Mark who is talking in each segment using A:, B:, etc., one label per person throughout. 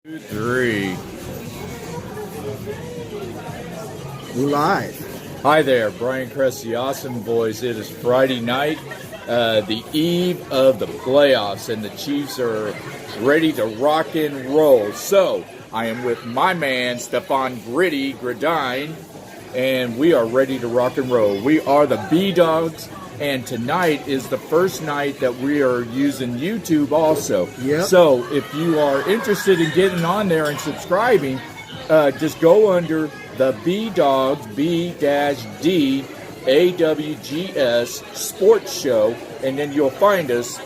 A: 2, 3.
B: Live.
A: Hi there, Brian Kress, the Awesome Boys. It is Friday night, the eve of the playoffs, and the Chiefs are ready to rock and roll. So, I am with my man, Griddy, and we are ready to rock and roll. We are the B-Dogs, and tonight is the first night that we are using YouTube also.
B: Yep.
A: So, if you are interested in getting on there and subscribing, just go under the B-Dogs, B-D AWGS Sports Show, and then you'll find us.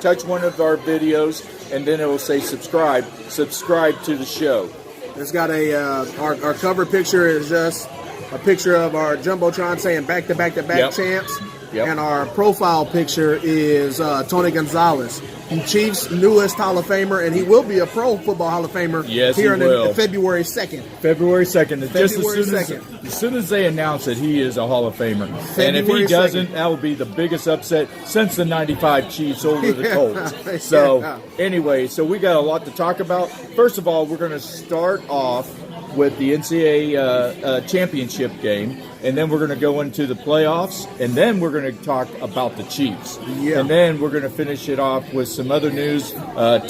A: Touch one of our videos, and then it will say subscribe. Subscribe to the show.
B: It's got our cover picture is just a picture of our Jumbotron saying back-to-back-to-back champs.
A: Yep.
B: And our profile picture is Tony Gonzalez, the Chiefs' newest Hall of Famer, and he will be a Pro Football Hall of Famer here in February 2nd.
A: February 2nd.
B: February 2nd.
A: As soon as they announce it, he is a Hall of Famer. And if he doesn't,
B: 2nd.
A: that will be the biggest upset since the 95 Chiefs over the Colts. So, anyway, so we got a lot to talk about. First of all, we're going to start off with the NCAA championship game, and then we're going to go into the playoffs, and then we're going to talk about the Chiefs.
B: Yeah.
A: And then we're going to finish it off with some other news,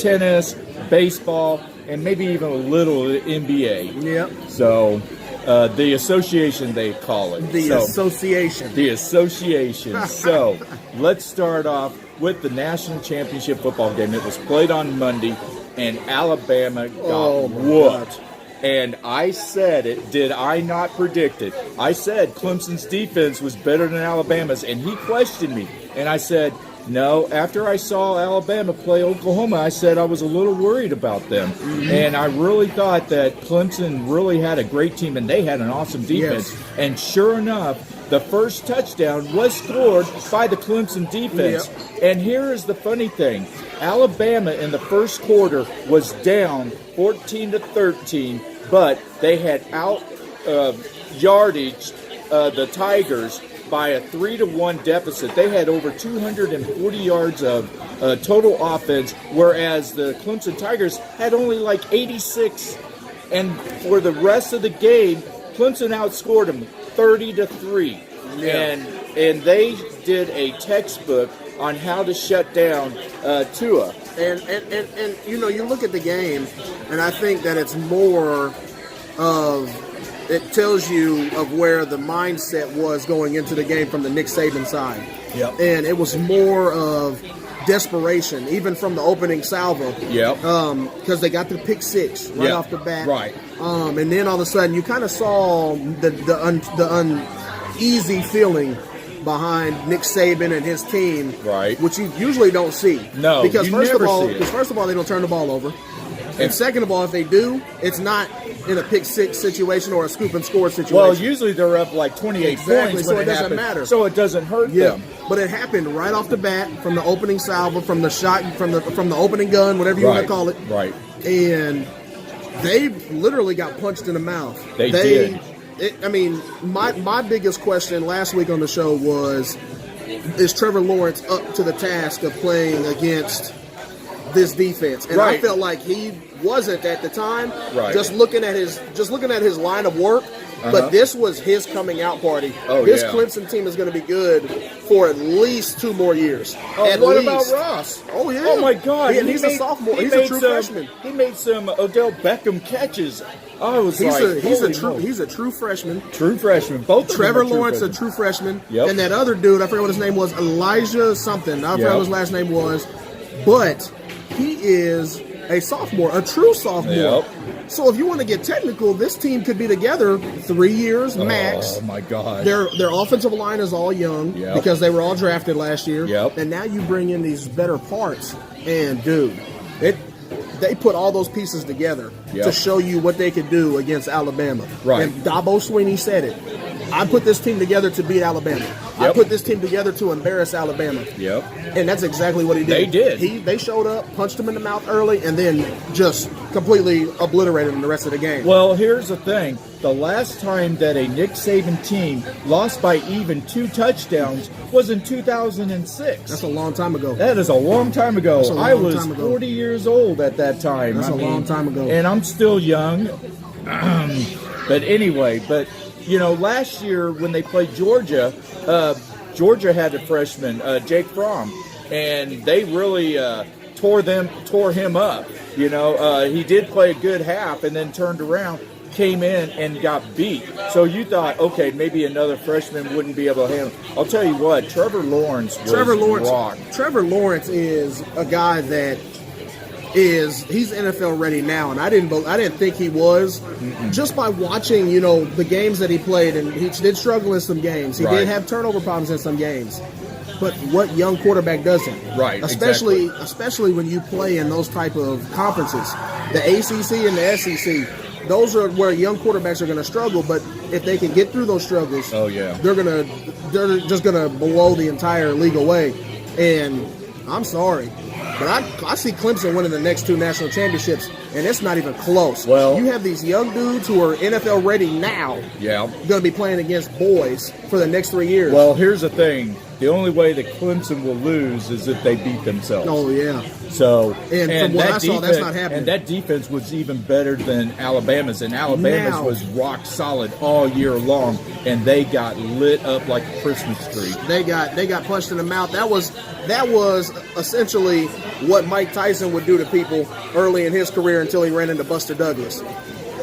A: tennis, baseball, and maybe even a little NBA.
B: Yep.
A: So the association, they call it.
B: The association.
A: The association. So let's start off with the national championship football game. It was played on Monday, and Alabama got whooped. And I said it. Did I not predict it? I said Clemson's defense was better than Alabama's, and he questioned me. And I said, no, after I saw Alabama play Oklahoma, I said I was a little worried about them. Mm-hmm. And I really thought that Clemson really had a great team, and they had an awesome defense. Yes. And sure enough, the first touchdown was scored by the Clemson defense. Yep. And here is the funny thing. Alabama in the first quarter was down 14-13, but they had out yardage the Tigers by a 3-1 deficit. They had over 240 yards of total offense, whereas the Clemson Tigers had only like 86. And for the rest of the game, Clemson outscored them 30-3. Yeah. And they did a textbook on how to shut down Tua.
B: And you know, you look at the game, and I think that it's more of, it tells you of where the mindset was going into the game from the Nick Saban side.
A: Yep.
B: And it was more of desperation, even from the opening salvo.
A: Yep.
B: Because they got the pick six right off the bat.
A: Right.
B: And then all of a sudden, you kind of saw the uneasy feeling behind Nick Saban and his team,
A: right?
B: Which you usually don't see.
A: No,
B: because
A: you
B: first
A: never
B: of all,
A: see it.
B: first of all, they don't turn the ball over, and second of all, if they do, it's not in a pick six situation or a scoop and score situation.
A: Well, usually they're up like 28 points,
B: so
A: when
B: it doesn't
A: happens,
B: matter.
A: So it doesn't hurt them.
B: But it happened right off the bat, from the opening salvo, from the shot, from the opening gun, whatever you want to call it.
A: Right.
B: And they literally got punched in the mouth.
A: They did.
B: My biggest question last week on the show was, is Trevor Lawrence up to the task of playing against this defense? And I felt like he wasn't at the time.
A: Right.
B: Just looking at his line of work. But this was his coming out party. This Clemson team is going to be good for at least 2 more years.
A: What about Ross?
B: Oh, yeah.
A: Oh, my God.
B: He's a sophomore. He's a true freshman.
A: He made some Odell Beckham catches.
B: He's a true freshman.
A: True freshman. Both
B: Trevor Lawrence, a true freshman.
A: Yep.
B: And that other dude, I forget what his name was, Elijah something. I forget what his last name was. But he is a sophomore, a true sophomore.
A: Yep.
B: So if you want to get technical, this team could be together 3 years max.
A: Oh, my God.
B: Their offensive line is all young because they were all drafted last year.
A: Yep.
B: And now you bring in these better parts. And, dude, they put all those pieces together to show you what they could do against Alabama.
A: Right.
B: And Dabo Swinney said it. I put this team together to beat Alabama. I put this team together to embarrass Alabama.
A: Yep.
B: And that's exactly what he did.
A: They did.
B: They showed up, punched him in the mouth early, and then just completely obliterated in the rest of the game.
A: Well, here's the thing. The last time that a Nick Saban team lost by even 2 touchdowns was in 2006.
B: That's a long time ago.
A: That is a long time ago. I was
B: time ago.
A: 40 years old at that time.
B: That's a long time ago.
A: And I'm still young. But anyway, last year when they played Georgia, Georgia had a freshman, Jake Fromm, and they really tore him up. He did play a good half and then turned around, came in and got beat. So you thought, okay, maybe another freshman wouldn't be able to handle. I'll tell you what, Trevor Lawrence rocked.
B: Trevor Lawrence is a guy that he's NFL ready now, and I didn't think he was. Just by watching, the games that he played, and he did struggle in some games. He did have turnover problems in some games. But what young quarterback doesn't?
A: Right,
B: especially when you play in those type of conferences, the ACC and the SEC. Those are where young quarterbacks are going to struggle. But if they can get through those struggles, they're just gonna blow the entire league away. And I'm sorry, but I see Clemson winning the next 2 national championships, and it's not even close.
A: Well,
B: you have these young dudes who are NFL ready now.
A: Yeah,
B: going to be playing against boys for the next 3 years.
A: Well, here's the thing. The only way that Clemson will lose is if they beat themselves.
B: Oh, yeah.
A: So,
B: and from what I saw, that's not happening.
A: And that defense was even better than Alabama's. And Alabama's was rock solid all year long, and they got lit up like a Christmas tree.
B: They got punched in the mouth. That was essentially what Mike Tyson would do to people early in his career until he ran into Buster Douglas.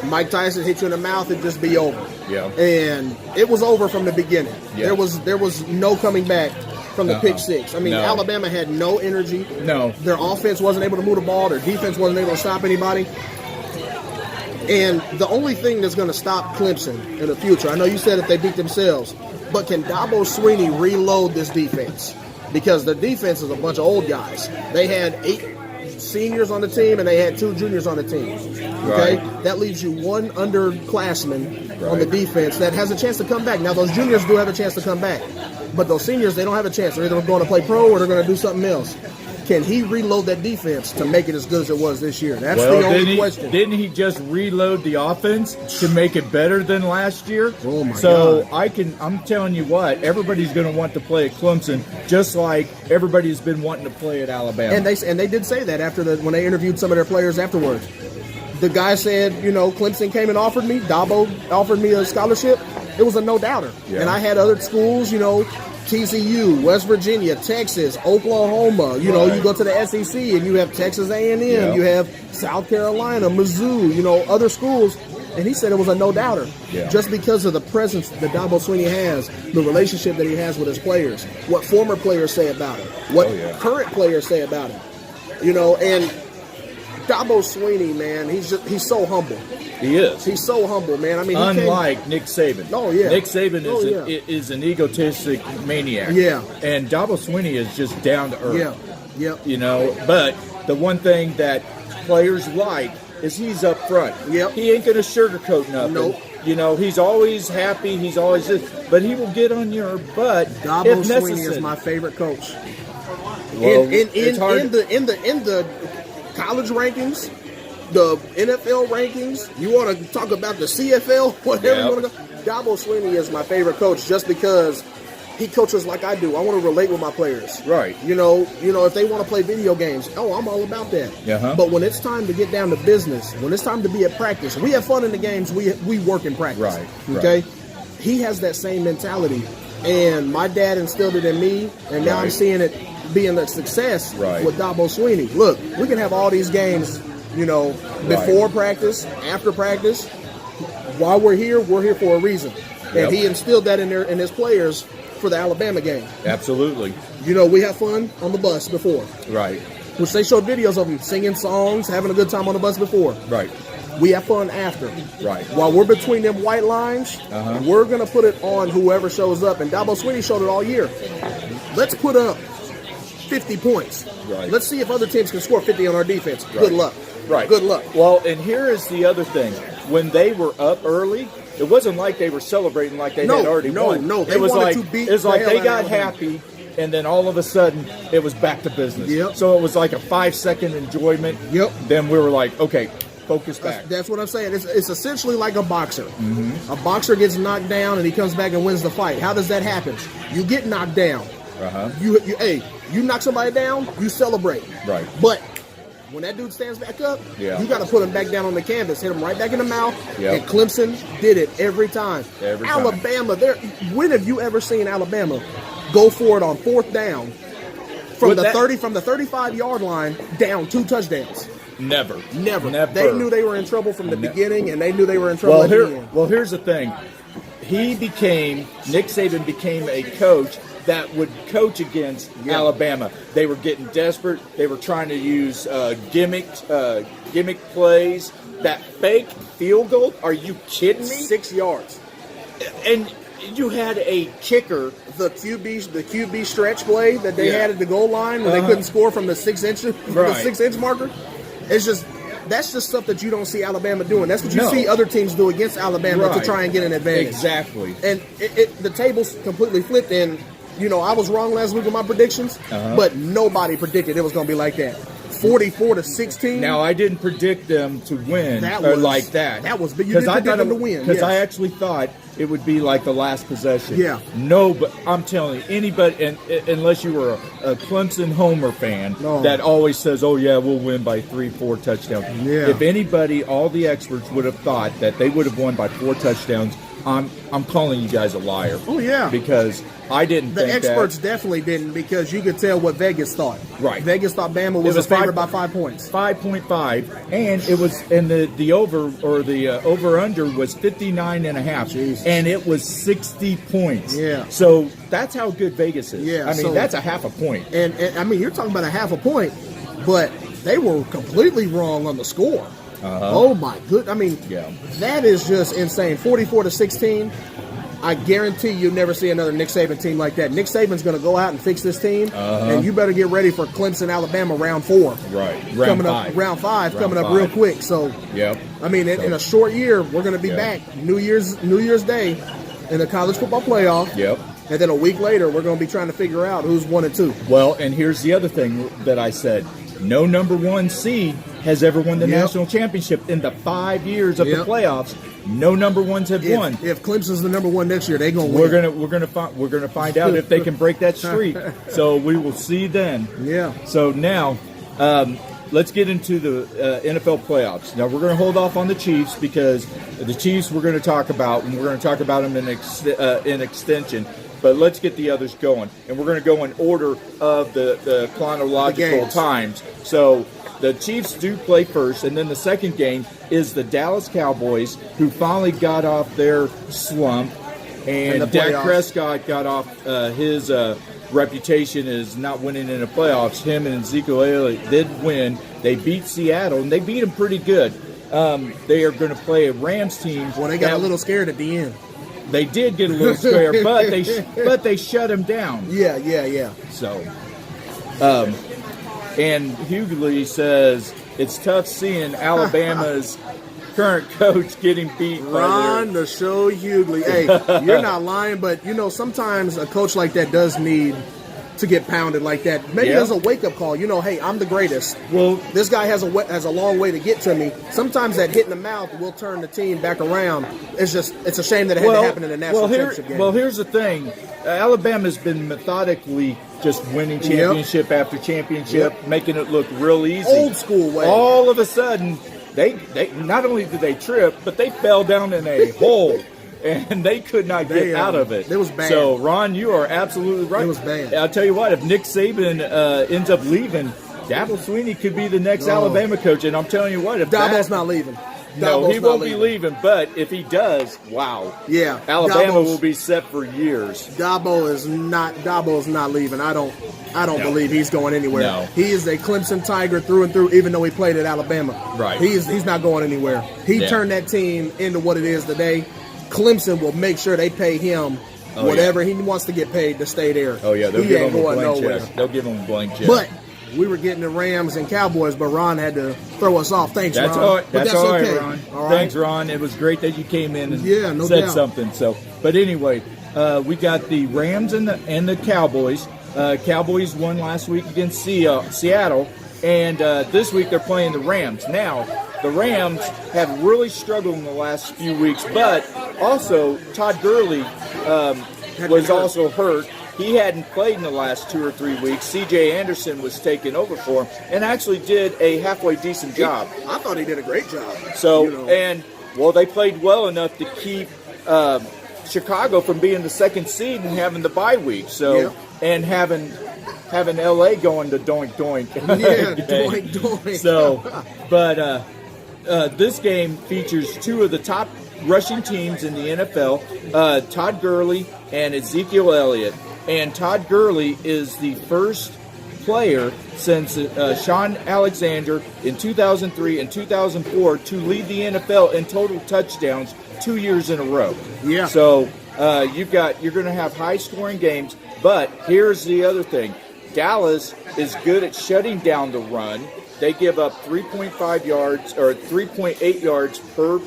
B: Mike Tyson hit you in the mouth, it'd just be over.
A: Yeah.
B: And it was over from the beginning.
A: Yeah.
B: There was no coming back from the pick six. I mean, Alabama had no energy.
A: No.
B: Their offense wasn't able to move the ball. Their defense wasn't able to stop anybody. And the only thing that's going to stop Clemson in the future, I know you said that they beat themselves, but can Dabo Swinney reload this defense? Because the defense is a bunch of old guys. They had 8 seniors on the team, and they had 2 juniors on the team. Okay?
A: Right.
B: That leaves you 1 underclassman on the defense that has a chance to come back. Now, those juniors do have a chance to come back, but those seniors, they don't have a chance. They're either going to play pro or they're going to do something else. Can he reload that defense to make it as good as it was this year? That's the only question.
A: Didn't he just reload the offense to make it better than last year?
B: Oh my
A: God. I'm telling you what, everybody's going to want to play at Clemson just like everybody's been wanting to play at Alabama.
B: And they did say that when they interviewed some of their players afterwards. The guy said, Clemson came and offered me, Dabo offered me a scholarship. It was a no-doubter. Yeah. And I had other schools, TCU, West Virginia, Texas, Oklahoma. You go to the SEC and you have Texas A&M.
A: Yeah.
B: You have South Carolina, Mizzou, other schools. And he said it was a no-doubter. Yeah. Just because of the presence that Dabo Swinney has, the relationship that he has with his players, what former players say about him, what current players say about him. And Dabo Swinney, man, he's so humble.
A: He is.
B: He's so humble, man. I mean,
A: unlike Nick Saban.
B: Oh yeah.
A: Nick Saban is an egotistic maniac.
B: Yeah.
A: And Dabo Swinney is just down to earth.
B: Yeah. Yep.
A: But the one thing that players like is he's up front.
B: Yep.
A: He ain't gonna sugarcoat nothing.
B: Nope.
A: He's always happy. He's always this, but he will get on your butt
B: Dabo
A: if
B: Swinney
A: necessary.
B: is my favorite coach.
A: Well,
B: in the college rankings, the NFL rankings, you want to talk about the CFL, whatever you want to go. Dabo Swinney is my favorite coach just because he coaches like I do. I want to relate with my players.
A: Right.
B: If they want to play video games, I'm all about that.
A: Uh-huh.
B: But when it's time to get down to business, when it's time to be at practice, we have fun in the games, we work in practice.
A: Right.
B: Okay? He has that same mentality. And my dad instilled it in me, and now I'm seeing it being a success with Dabo Swinney. Look, we can have all these games, before practice, after practice. While we're here for a reason. And he instilled that in his players for the Alabama game.
A: Absolutely.
B: We have fun on the bus before.
A: Right.
B: Which they showed videos of them singing songs, having a good time on the bus before.
A: Right.
B: We have fun after.
A: Right.
B: While we're between them white lines, we're going to put it on whoever shows up. And Dabo Swinney showed it all year. Let's put up 50 points.
A: Right.
B: Let's see if other teams can score 50 on our defense.
A: Right.
B: Good luck.
A: Right.
B: Good luck.
A: Well, and here is the other thing. When they were up early, it wasn't like they were celebrating like they had already won.
B: No,
A: it was
B: wanted
A: like
B: to beat
A: it was like they got
B: Alabama.
A: happy, and then all of a sudden it was back to business.
B: Yep.
A: So it was like a 5-second enjoyment.
B: Yep.
A: Then we were like, okay, focus back.
B: That's what I'm saying. It's essentially like a boxer. A boxer gets knocked down and he comes back and wins the fight. How does that happen? You get knocked down. You knock somebody down, you celebrate.
A: Right.
B: But when that dude stands back up, you got to put him back down on the canvas, hit him right back in the mouth. And Clemson did it every time. Alabama, when have you ever seen Alabama go for it on fourth down from the 35-yard line down 2 touchdowns?
A: Never.
B: They knew they were in trouble from the beginning, and they knew they were in trouble at the end.
A: Well, here's the thing. Nick Saban became a coach that would coach against Alabama. They were getting desperate. They were trying to use gimmick plays. That fake field goal? Are you kidding me?
B: 6 yards.
A: And you had a kicker.
B: The QB stretch play that they had at the goal line when they couldn't score from the 6-inch marker. It's just that's just stuff that you don't see Alabama doing. That's what you see other teams do against Alabama to try and get an advantage.
A: Exactly.
B: And the tables completely flipped. And I was wrong last week with my predictions, but nobody predicted it was going to be like that. 44-16.
A: Now, I didn't predict them to win like that.
B: That was, but you didn't predict them to win.
A: Because I actually thought it would be like the last possession.
B: Yeah.
A: No, but I'm telling you, anybody, unless you were a Clemson Homer fan that always says, oh, yeah, we'll win by 3-4 touchdowns.
B: Yeah.
A: If anybody, all the experts would have thought that they would have won by 4 touchdowns, I'm calling you guys a liar.
B: Oh, yeah.
A: Because I didn't think that.
B: The experts definitely didn't, because you could tell what Vegas thought.
A: Right.
B: Vegas thought Bama was a favorite by 5 points.
A: 5.5. And it was, and the over-under was 59.5.
B: Jesus.
A: And it was 60 points.
B: Yeah.
A: So that's how good Vegas is.
B: Yeah.
A: I mean, that's a half a point.
B: And I mean, you're talking about a half a point, but they were completely wrong on the score. Oh my good! I mean, that is just insane. 44-16. I guarantee you'll never see another Nick Saban team like that. Nick Saban's going to go out and fix this team, and you better get ready for Clemson, Alabama, round 4.
A: Right,
B: round five coming up real quick. So, I mean, in a short year, we're going to be back New Year's Day in the college football playoff. And then a week later, we're going to be trying to figure out who's 1 and 2.
A: Well, and here's the other thing that I said. No number 1 seed has ever won the national championship in the 5 years of the playoffs. No number 1s have won.
B: If Clemson's the number 1 next year, they're going to win.
A: We're gonna find out if they can break that streak. So we will see then.
B: Yeah.
A: So now, let's get into the NFL playoffs. Now we're going to hold off on the Chiefs because the Chiefs we're going to talk about, and we're going to talk about them in extension. But let's get the others going. And we're going to go in order of the chronological times. So the Chiefs do play first, and then the second game is the Dallas Cowboys, who finally got off their slump. And Dak Prescott got off his reputation as not winning in the playoffs. Him and Ezekiel Elliott did win. They beat Seattle, and they beat them pretty good. They are going to play a Rams team.
B: Well, they got a little scared at the end.
A: They did get a little scared, but they shut him down.
B: Yeah.
A: So, and Hughley says it's tough seeing Alabama's current coach getting beat.
B: Ron the show Hughley. Hey, you're not lying, but sometimes a coach like that does need to get pounded like that. Maybe there's a wake-up call. Hey, I'm the greatest. Well, this guy has a long way to get to me. Sometimes that hit in the mouth will turn the team back around. It's a shame that it had to happen in the national championship game.
A: Well, here's the thing. Alabama's been methodically just winning championship after championship, making it look real easy.
B: Old school way.
A: All of a sudden, they not only did they trip, but they fell down in a hole. And they could not get out of it.
B: It was bad.
A: So, Ron, you are absolutely right.
B: It was bad.
A: I'll tell you what, if Nick Saban ends up leaving, Dabble Sweeney could be the next Alabama coach. And I'm telling you what, if
B: Dabo's not leaving.
A: No, he won't be leaving. But if he does, wow.
B: Yeah.
A: Alabama will be set for years.
B: Dabo's not leaving. I don't believe he's going anywhere.
A: No.
B: He is a Clemson Tiger through and through, even though he played at Alabama.
A: Right.
B: He's not going anywhere. He turned that team into what it is today. Clemson will make sure they pay him whatever he wants to get paid to stay there.
A: Oh, yeah. They'll give him a blank check. They'll give him a blank check.
B: But we were getting the Rams and Cowboys, but Ron had to throw us off. Thanks, Ron.
A: That's all right,
B: okay.
A: Ron.
B: All right.
A: Thanks, Ron. It was great that you came in and said something. So, but anyway, we got the Rams and the Cowboys. Cowboys won last week against Seattle, and this week they're playing the Rams. Now, the Rams have really struggled in the last few weeks, but also Todd Gurley was also hurt. He hadn't played in the last 2 or 3 weeks. C.J. Anderson was taking over for him and actually did a halfway decent job.
B: I thought he did a great job.
A: So, they played well enough to keep Chicago from being the second seed and having the bye week. So, and having L.A. going to doink doink.
B: Yeah, doink doink.
A: So, but this game features two of the top rushing teams in the NFL, Todd Gurley and Ezekiel Elliott. And Todd Gurley is the first player since Sean Alexander in 2003 and 2004 to lead the NFL in total touchdowns 2 years in a row.
B: Yeah.
A: So you're going to have high scoring games, but here's the other thing. Dallas is good at shutting down the run. They give up 3.5 yards or 3.8 yards per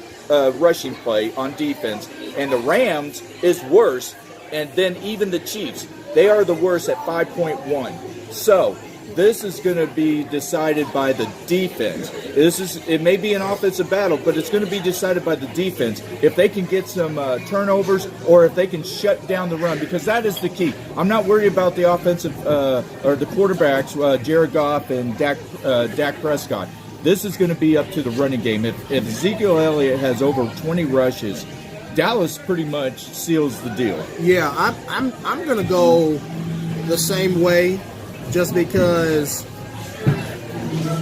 A: rushing play on defense, and the Rams is worse. And then even the Chiefs, they are the worst at 5.1. So this is going to be decided by the defense. It may be an offensive battle, but it's going to be decided by the defense. If they can get some turnovers or if they can shut down the run, because that is the key. I'm not worried about the offensive or the quarterbacks, Jared Goff and Dak Prescott. This is going to be up to the running game. If Ezekiel Elliott has over 20 rushes, Dallas pretty much seals the deal.
B: Yeah, I'm going to go the same way, just because.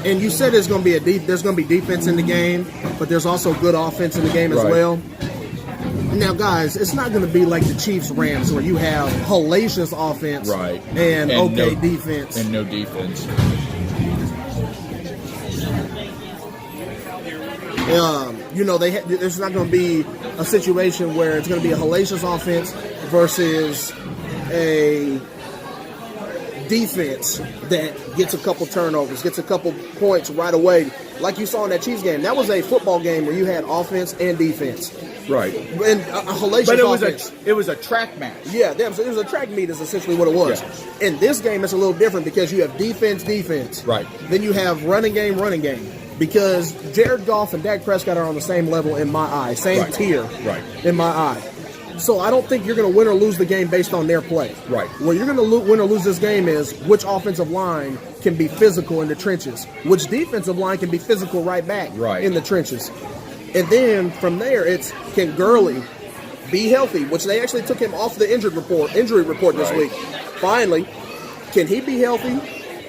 B: And you said there's going to be defense in the game, but there's also good offense in the game as well. Now, guys, it's not going to be like the Chiefs-Rams where you have hellacious offense and okay defense.
A: And no defense.
B: There's not going to be a situation where it's going to be a hellacious offense versus a defense that gets a couple turnovers, gets a couple points right away. Like you saw in that Chiefs game. That was a football game where you had offense and defense.
A: Right.
B: And a hellacious offense.
A: It was a track match.
B: Yeah, it was a track meet is essentially what it was. Yeah. In this game, it's a little different because you have defense.
A: Right.
B: Then you have running game. Because Jared Goff and Dak Prescott are on the same level in my eye, same tier in my eye. So I don't think you're going to win or lose the game based on their play.
A: Right.
B: Where you're going to win or lose this game is which offensive line can be physical in the trenches, which defensive line can be physical right back in the trenches. And then from there, it's can Gurley be healthy, which they actually took him off the injury report this week. Finally, can he be healthy,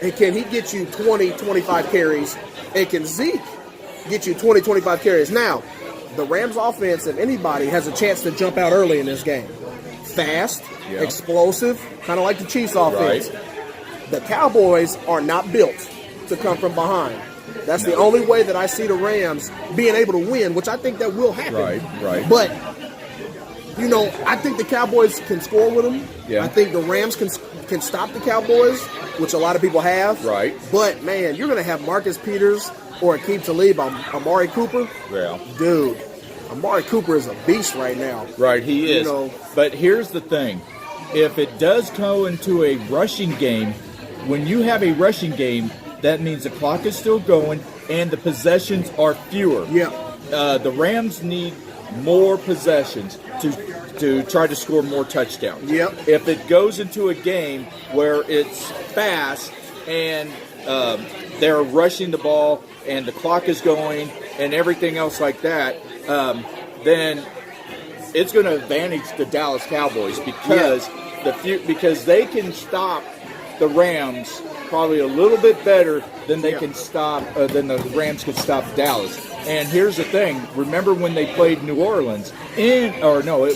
B: and can he get you 20, 25 carries? And can Zeke get you 20, 25 carries? Now, the Rams offense, if anybody, has a chance to jump out early in this game. Fast, explosive, kind of like the Chiefs offense. The Cowboys are not built to come from behind. That's the only way that I see the Rams being able to win, which I think that will happen.
A: Right.
B: But, I think the Cowboys can score with them.
A: Yeah.
B: I think the Rams can stop the Cowboys, which a lot of people have.
A: Right.
B: But, man, you're going to have Marcus Peters or Aqib Talib on Amari Cooper.
A: Yeah.
B: Dude, Amari Cooper is a beast right now.
A: Right, he is. But here's the thing. If it does go into a rushing game, when you have a rushing game, that means the clock is still going and the possessions are fewer.
B: Yeah.
A: The Rams need more possessions to try to score more touchdowns.
B: Yep.
A: If it goes into a game where it's fast and they're rushing the ball and the clock is going and everything else like that, then it's going to advantage the Dallas Cowboys because because they can stop the Rams probably a little bit better than they can stop than the Rams could stop Dallas. And here's the thing: remember when they played New Orleans it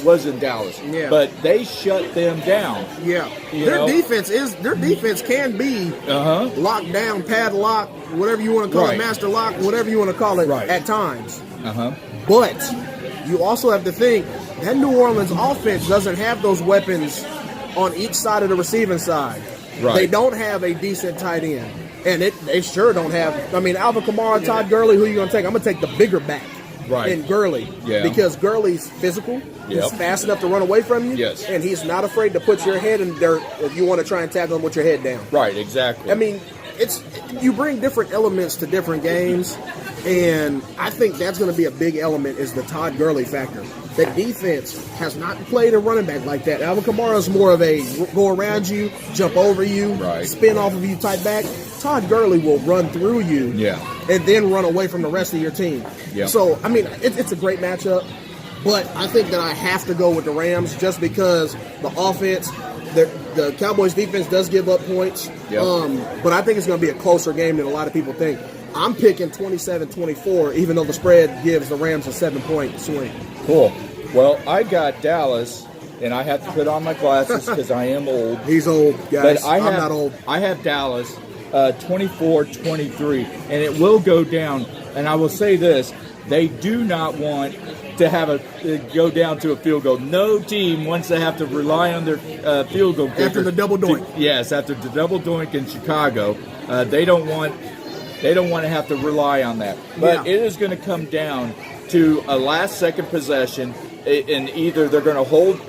A: was in Dallas, but they shut them down.
B: Yeah, their defense can be locked down, padlock, whatever you want to call it, master lock, whatever you want to call it, at times. But you also have to think that New Orleans offense doesn't have those weapons on each side of the receiving side. Right. They don't have a decent tight end. And they sure don't have. I mean, Alvin Kamara, Todd Gurley, who are you going to take? I'm going to take the bigger back in Gurley. Yeah. Because Gurley's physical. He's fast enough to run away from you.
A: Yes.
B: And he's not afraid to put your head in dirt if you want to try and tackle him with your head down.
A: Right, exactly.
B: I mean, you bring different elements to different games, and I think that's going to be a big element is the Todd Gurley factor. The defense has not played a running back like that. Alvin Kamara is more of a go around you, jump over you, spin off of you type back. Todd Gurley will run through you and then run away from the rest of your team. Yeah. So, I mean, it's a great matchup, but I think that I have to go with the Rams just because the offense, the Cowboys defense does give up points, but I think it's going to be a closer game than a lot of people think. I'm picking 27-24, even though the spread gives the Rams a 7-point swing.
A: Cool. Well, I got Dallas, and I have to put on my glasses because I am old.
B: He's old, guys.
A: But I'm
B: not old.
A: I have Dallas 24-23, and it will go down. And I will say this. They do not want to have go down to a field goal. No team wants to have to rely on their field goal kicker.
B: After the double doink.
A: Yes, after the double doink in Chicago. They don't want to have to rely on that. But it is going to come down to a last-second possession, and either they're going to hold,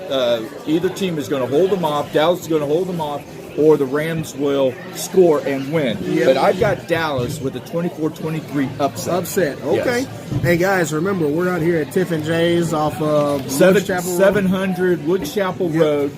A: either team is going to hold them off, Dallas is going to hold them off, or the Rams will score and win. Yep. But I've got Dallas with a 24-23 upset.
B: Okay. Yes. Hey, guys, remember, we're out here at Tiff and J's off of
A: 700 Wood Chapel Road.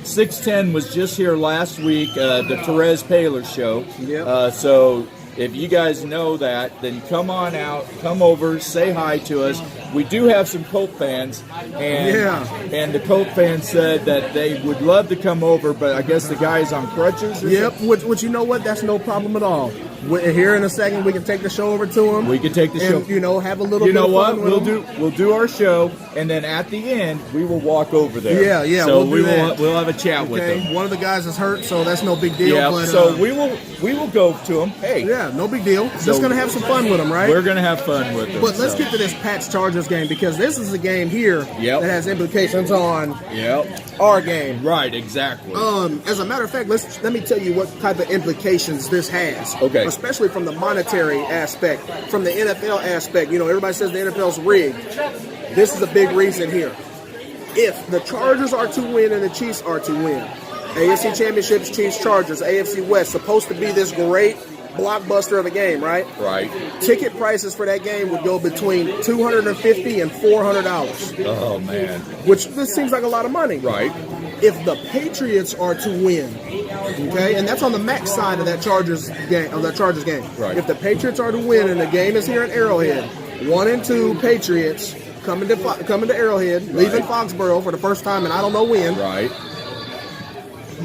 A: 610 was just here last week, the Therese Paler show. Yep. So if you guys know that, then come on out, come over, say hi to us. We do have some Colt fans, and the Colt fans said that they would love to come over, but I guess the guy's on crutches.
B: Which you know what? That's no problem at all. Here in a second, we can take the show over to him.
A: We can take the show.
B: Have a little. You know what?
A: We'll do our show, and then at the end, we will walk over there.
B: Yeah.
A: So we'll have a chat with him.
B: One of the guys is hurt, so that's no big deal.
A: Yeah.
B: But,
A: so we will go to him. Hey.
B: Yeah, no big deal. Just gonna have some fun with him, right?
A: We're gonna have fun with him.
B: But let's get to this Pats Chargers game because this is a game here that has implications on our game.
A: Right. Exactly.
B: As a matter of fact, let me tell you what type of implications this has.
A: Okay.
B: Especially from the monetary aspect, from the NFL aspect. You know, everybody says the NFL's rigged. This is a big reason here. If the Chargers are to win and the Chiefs are to win, AFC Championships, Chiefs, Chargers, AFC West, supposed to be this great blockbuster of a game, right?
A: Right.
B: Ticket prices for that game would go between $250 and $400.
A: Oh man.
B: Which this seems like a lot of money.
A: Right.
B: If the Patriots are to win, okay, and that's on the max side of that Chargers game. Right. If the Patriots are to win and the game is here at Arrowhead, 1 and 2 Patriots coming to Arrowhead, leaving Foxborough for the first time and I don't know when.
A: Right.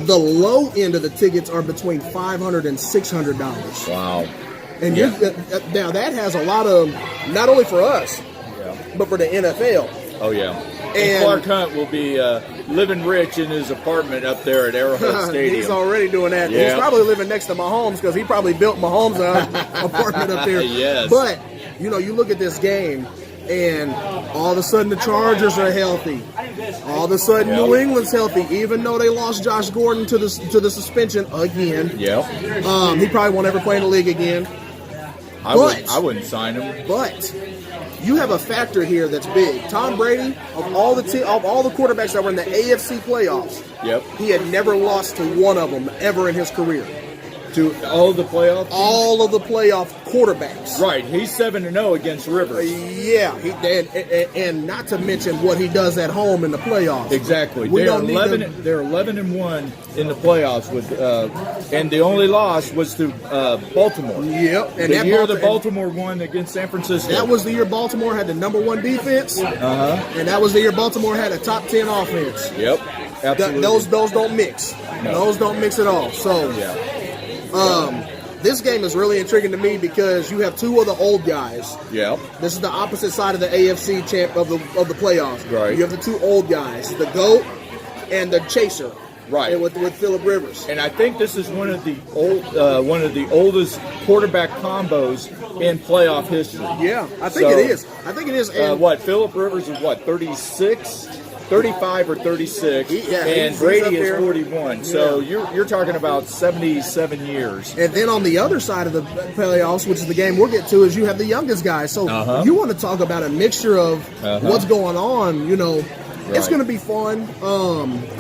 B: The low end of the tickets are between $500 and $600.
A: Wow.
B: And now that has a lot of, not only for us, but for the NFL.
A: Oh, yeah. And Clark Hunt will be living rich in his apartment up there at Arrowhead Stadium.
B: He's already doing that. Yeah. He's probably living next to Mahomes because he probably built Mahomes' apartment up there.
A: Yes.
B: But, you look at this game, and all of a sudden the Chargers are healthy. All of a sudden New England's healthy, even though they lost Josh Gordon to the suspension again.
A: Yeah.
B: He probably won't ever play in the league again.
A: I wouldn't sign him.
B: But you have a factor here that's big. Tom Brady, of all the quarterbacks that were in the AFC playoffs, he had never lost to one of them ever in his career.
A: To all of the playoff teams?
B: All of the playoff quarterbacks.
A: Right. He's 7-0 against Rivers.
B: And not to mention what he does at home in the playoffs.
A: Exactly. They're 11-1 in the playoffs with, and the only loss was to Baltimore.
B: Yep. And
A: the year Baltimore won against San Francisco.
B: That was the year Baltimore had the number 1 defense. And that was the year Baltimore had a top 10 offense.
A: Yep. Absolutely.
B: Those don't mix. No. Those don't mix at all. So this game is really intriguing to me because you have 2 of the old guys.
A: Yeah.
B: This is the opposite side of the AFC champ of the playoffs.
A: Right.
B: You have the 2 old guys, the GOAT and the Chaser.
A: Right.
B: With Phillip Rivers.
A: And I think this is one of the oldest quarterback combos in playoff history.
B: Yeah, I think it is. And
A: Phillip Rivers is 35 or 36, and Brady is 41. Yeah. So you're talking about 77 years.
B: And then on the other side of the playoffs, which is the game we'll get to, is you have the youngest guys. So you want to talk about a mixture of what's going on, It's going to be fun.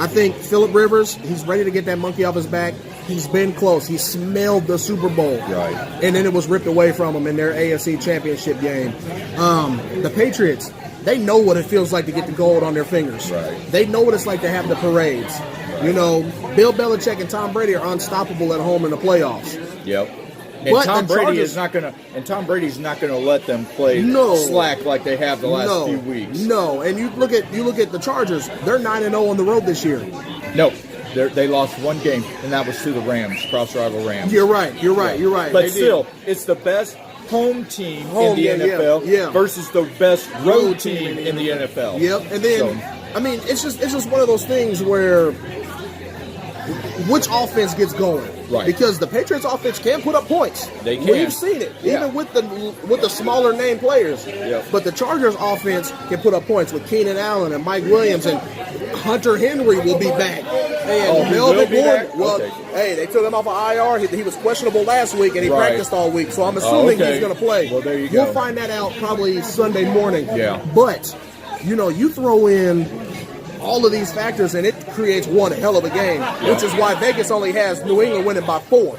B: I think Phillip Rivers, he's ready to get that monkey off his back. He's been close. He smelled the Super Bowl.
A: Right.
B: And then it was ripped away from him in their AFC Championship game. The Patriots, they know what it feels like to get the gold on their fingers.
A: Right.
B: They know what it's like to have the parades.
A: Right.
B: You know, Bill Belichick and Tom Brady are unstoppable at home in the playoffs.
A: Yep. And
B: But
A: Tom
B: the
A: Brady
B: Chargers-
A: is not going to. And Tom Brady's not going to let them play
B: No.
A: slack like they have the last few weeks.
B: No, and you look at the Chargers. They're 9-0 on the road this year.
A: No, they lost one game, and that was to the Rams, cross rival Rams.
B: You're right. You're right.
A: But
B: They
A: still,
B: did.
A: it's the best home team
B: Home,
A: in the NFL
B: yeah.
A: versus the best road team in the NFL.
B: Yep. And then, I mean, it's just one of those things where which offense gets going.
A: Right.
B: Because the Patriots offense can put up points.
A: They can.
B: We've seen it,
A: Yeah.
B: even with the smaller name players.
A: Yep.
B: But the Chargers offense can put up points with Keenan Allen and Mike Williams, and Hunter Henry will be back. And
A: he
B: Melvin
A: will be
B: Gordon.
A: back?
B: Well,
A: Okay.
B: hey, they took him off of IR. He was questionable last week, and he
A: Right.
B: practiced all week. So I'm assuming
A: okay.
B: he's going to play.
A: Well, there you go.
B: We'll find that out probably Sunday morning.
A: Yeah.
B: But you throw in all of these factors, and it creates one hell of a game, which is why Vegas only has New England winning by 4.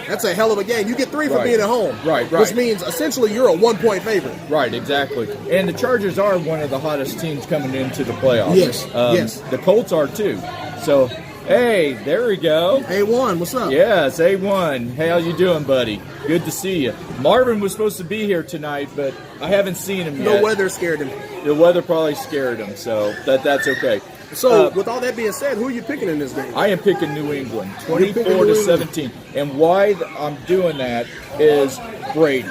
B: That's a hell of a game. You get 3 for
A: Right.
B: being at home.
A: Right.
B: Which means essentially you're a 1-point favorite.
A: Right, exactly. And the Chargers are one of the hottest teams coming into the playoffs.
B: Yes, yes.
A: The Colts are too. So, hey, there we go.
B: A1, what's up?
A: Yes, A1. Hey, how you doing, buddy? Good to see you. Marvin was supposed to be here tonight, but I haven't seen him yet.
B: No weather scared him.
A: The weather probably scared him, so that's okay.
B: So, with all that being said, who are you picking in this game?
A: I am picking New England,
B: You're picking
A: 24
B: New
A: to
B: England.
A: 17. And why I'm doing that is Brady.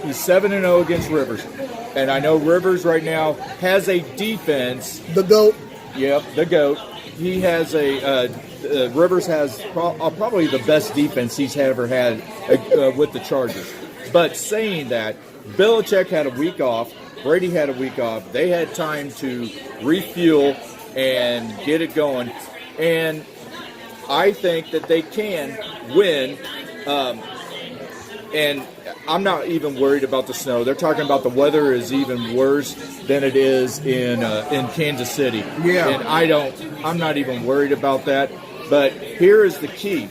A: He's 7-0 against Rivers. And I know Rivers right now has a defense.
B: The GOAT.
A: Yep, the GOAT. He has Rivers has probably the best defense he's ever had with the Chargers. But saying that, Belichick had a week off. Brady had a week off. They had time to refuel and get it going. And I think that they can win. And I'm not even worried about the snow. They're talking about the weather is even worse than it is in Kansas City.
B: Yeah.
A: And I'm not even worried about that. But here is the key.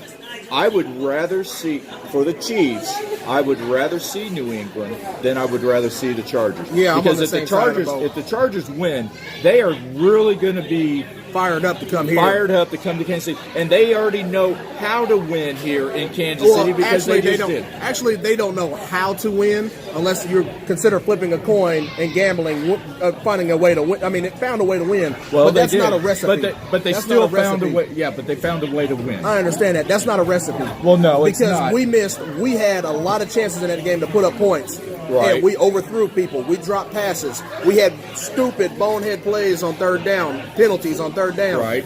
A: I would rather see, for the Chiefs, I would rather see New England than I would rather see the Chargers.
B: Yeah, I'm on
A: because
B: the
A: if
B: same
A: the
B: side of the
A: Chargers,
B: boat.
A: if the Chargers win, they are really going to be
B: Fired up to come here.
A: fired up to come to Kansas City, and they already know how to win here in Kansas City because
B: actually,
A: they just
B: don't.
A: did.
B: Actually, they don't know how to win unless you consider flipping a coin and gambling, finding a way to win. I mean, it found a way to win,
A: Well,
B: but
A: they
B: that's
A: did.
B: not a recipe.
A: But they
B: That's
A: still
B: not a
A: found a
B: recipe.
A: way. Yeah, but they found a way to win.
B: I understand that. That's not a recipe.
A: Well, no, it's
B: because
A: not.
B: we had a lot of chances in that game to put up points.
A: Right.
B: And we overthrew people. We dropped passes. We had stupid bonehead plays on third down, penalties on third down.
A: Right.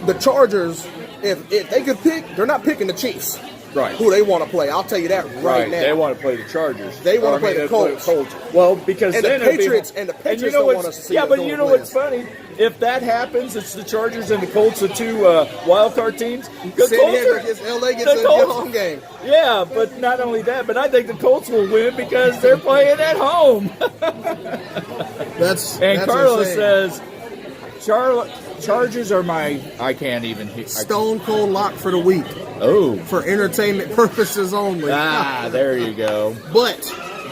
B: The Chargers, if they could pick, they're not picking the Chiefs.
A: Right.
B: Who they want to play. I'll tell you that right now.
A: They want to play the Chargers.
B: They want
A: Or,
B: to play the Colts.
A: Well, because
B: And
A: then
B: the
A: it'd be-
B: Patriots and the Patriots
A: you know
B: don't
A: what's-
B: want us to see
A: Yeah,
B: the
A: but
B: gold
A: you know
B: wins.
A: what's funny? If that happens, it's the Chargers and the Colts, the two wild card teams. The
B: San
A: Colts
B: Diego
A: are-
B: gets LA gets
A: the
B: a
A: Colts-
B: home game.
A: Yeah, but not only that, but I think the Colts will win because they're playing at home.
B: That's
A: Carlos
B: insane.
A: says, Chargers are my. I can't even.
B: Stone cold lock for the week
A: Oh.
B: for entertainment purposes only.
A: There you go.
B: But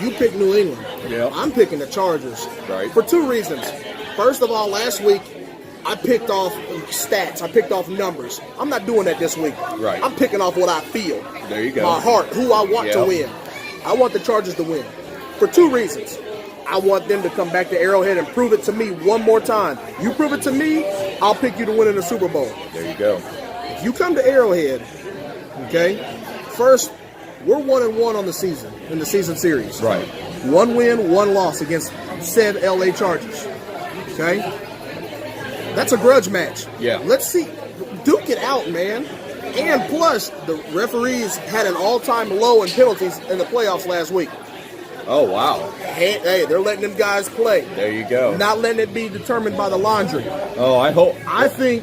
B: you pick New England.
A: Yep.
B: I'm picking the Chargers.
A: Right.
B: For 2 reasons. First of all, last week I picked off stats. I picked off numbers. I'm not doing that this week.
A: Right.
B: I'm picking off what I feel.
A: There you go.
B: My heart, who I want to
A: Yep.
B: win. I want the Chargers to win. For 2 reasons. I want them to come back to Arrowhead and prove it to me one more time. You prove it to me, I'll pick you to win in the Super Bowl.
A: There you go.
B: If you come to Arrowhead, okay, first, we're 1-1 on the season, in the season series.
A: Right.
B: 1 win, 1 loss against said LA Chargers. Okay? That's a grudge match.
A: Yeah.
B: Let's see. Duke it out, man. And plus, the referees had an all-time low in penalties in the playoffs last week.
A: Oh, wow.
B: Hey, they're letting them guys play.
A: There you go.
B: Not letting it be determined by the laundry.
A: Oh, I hope.
B: I think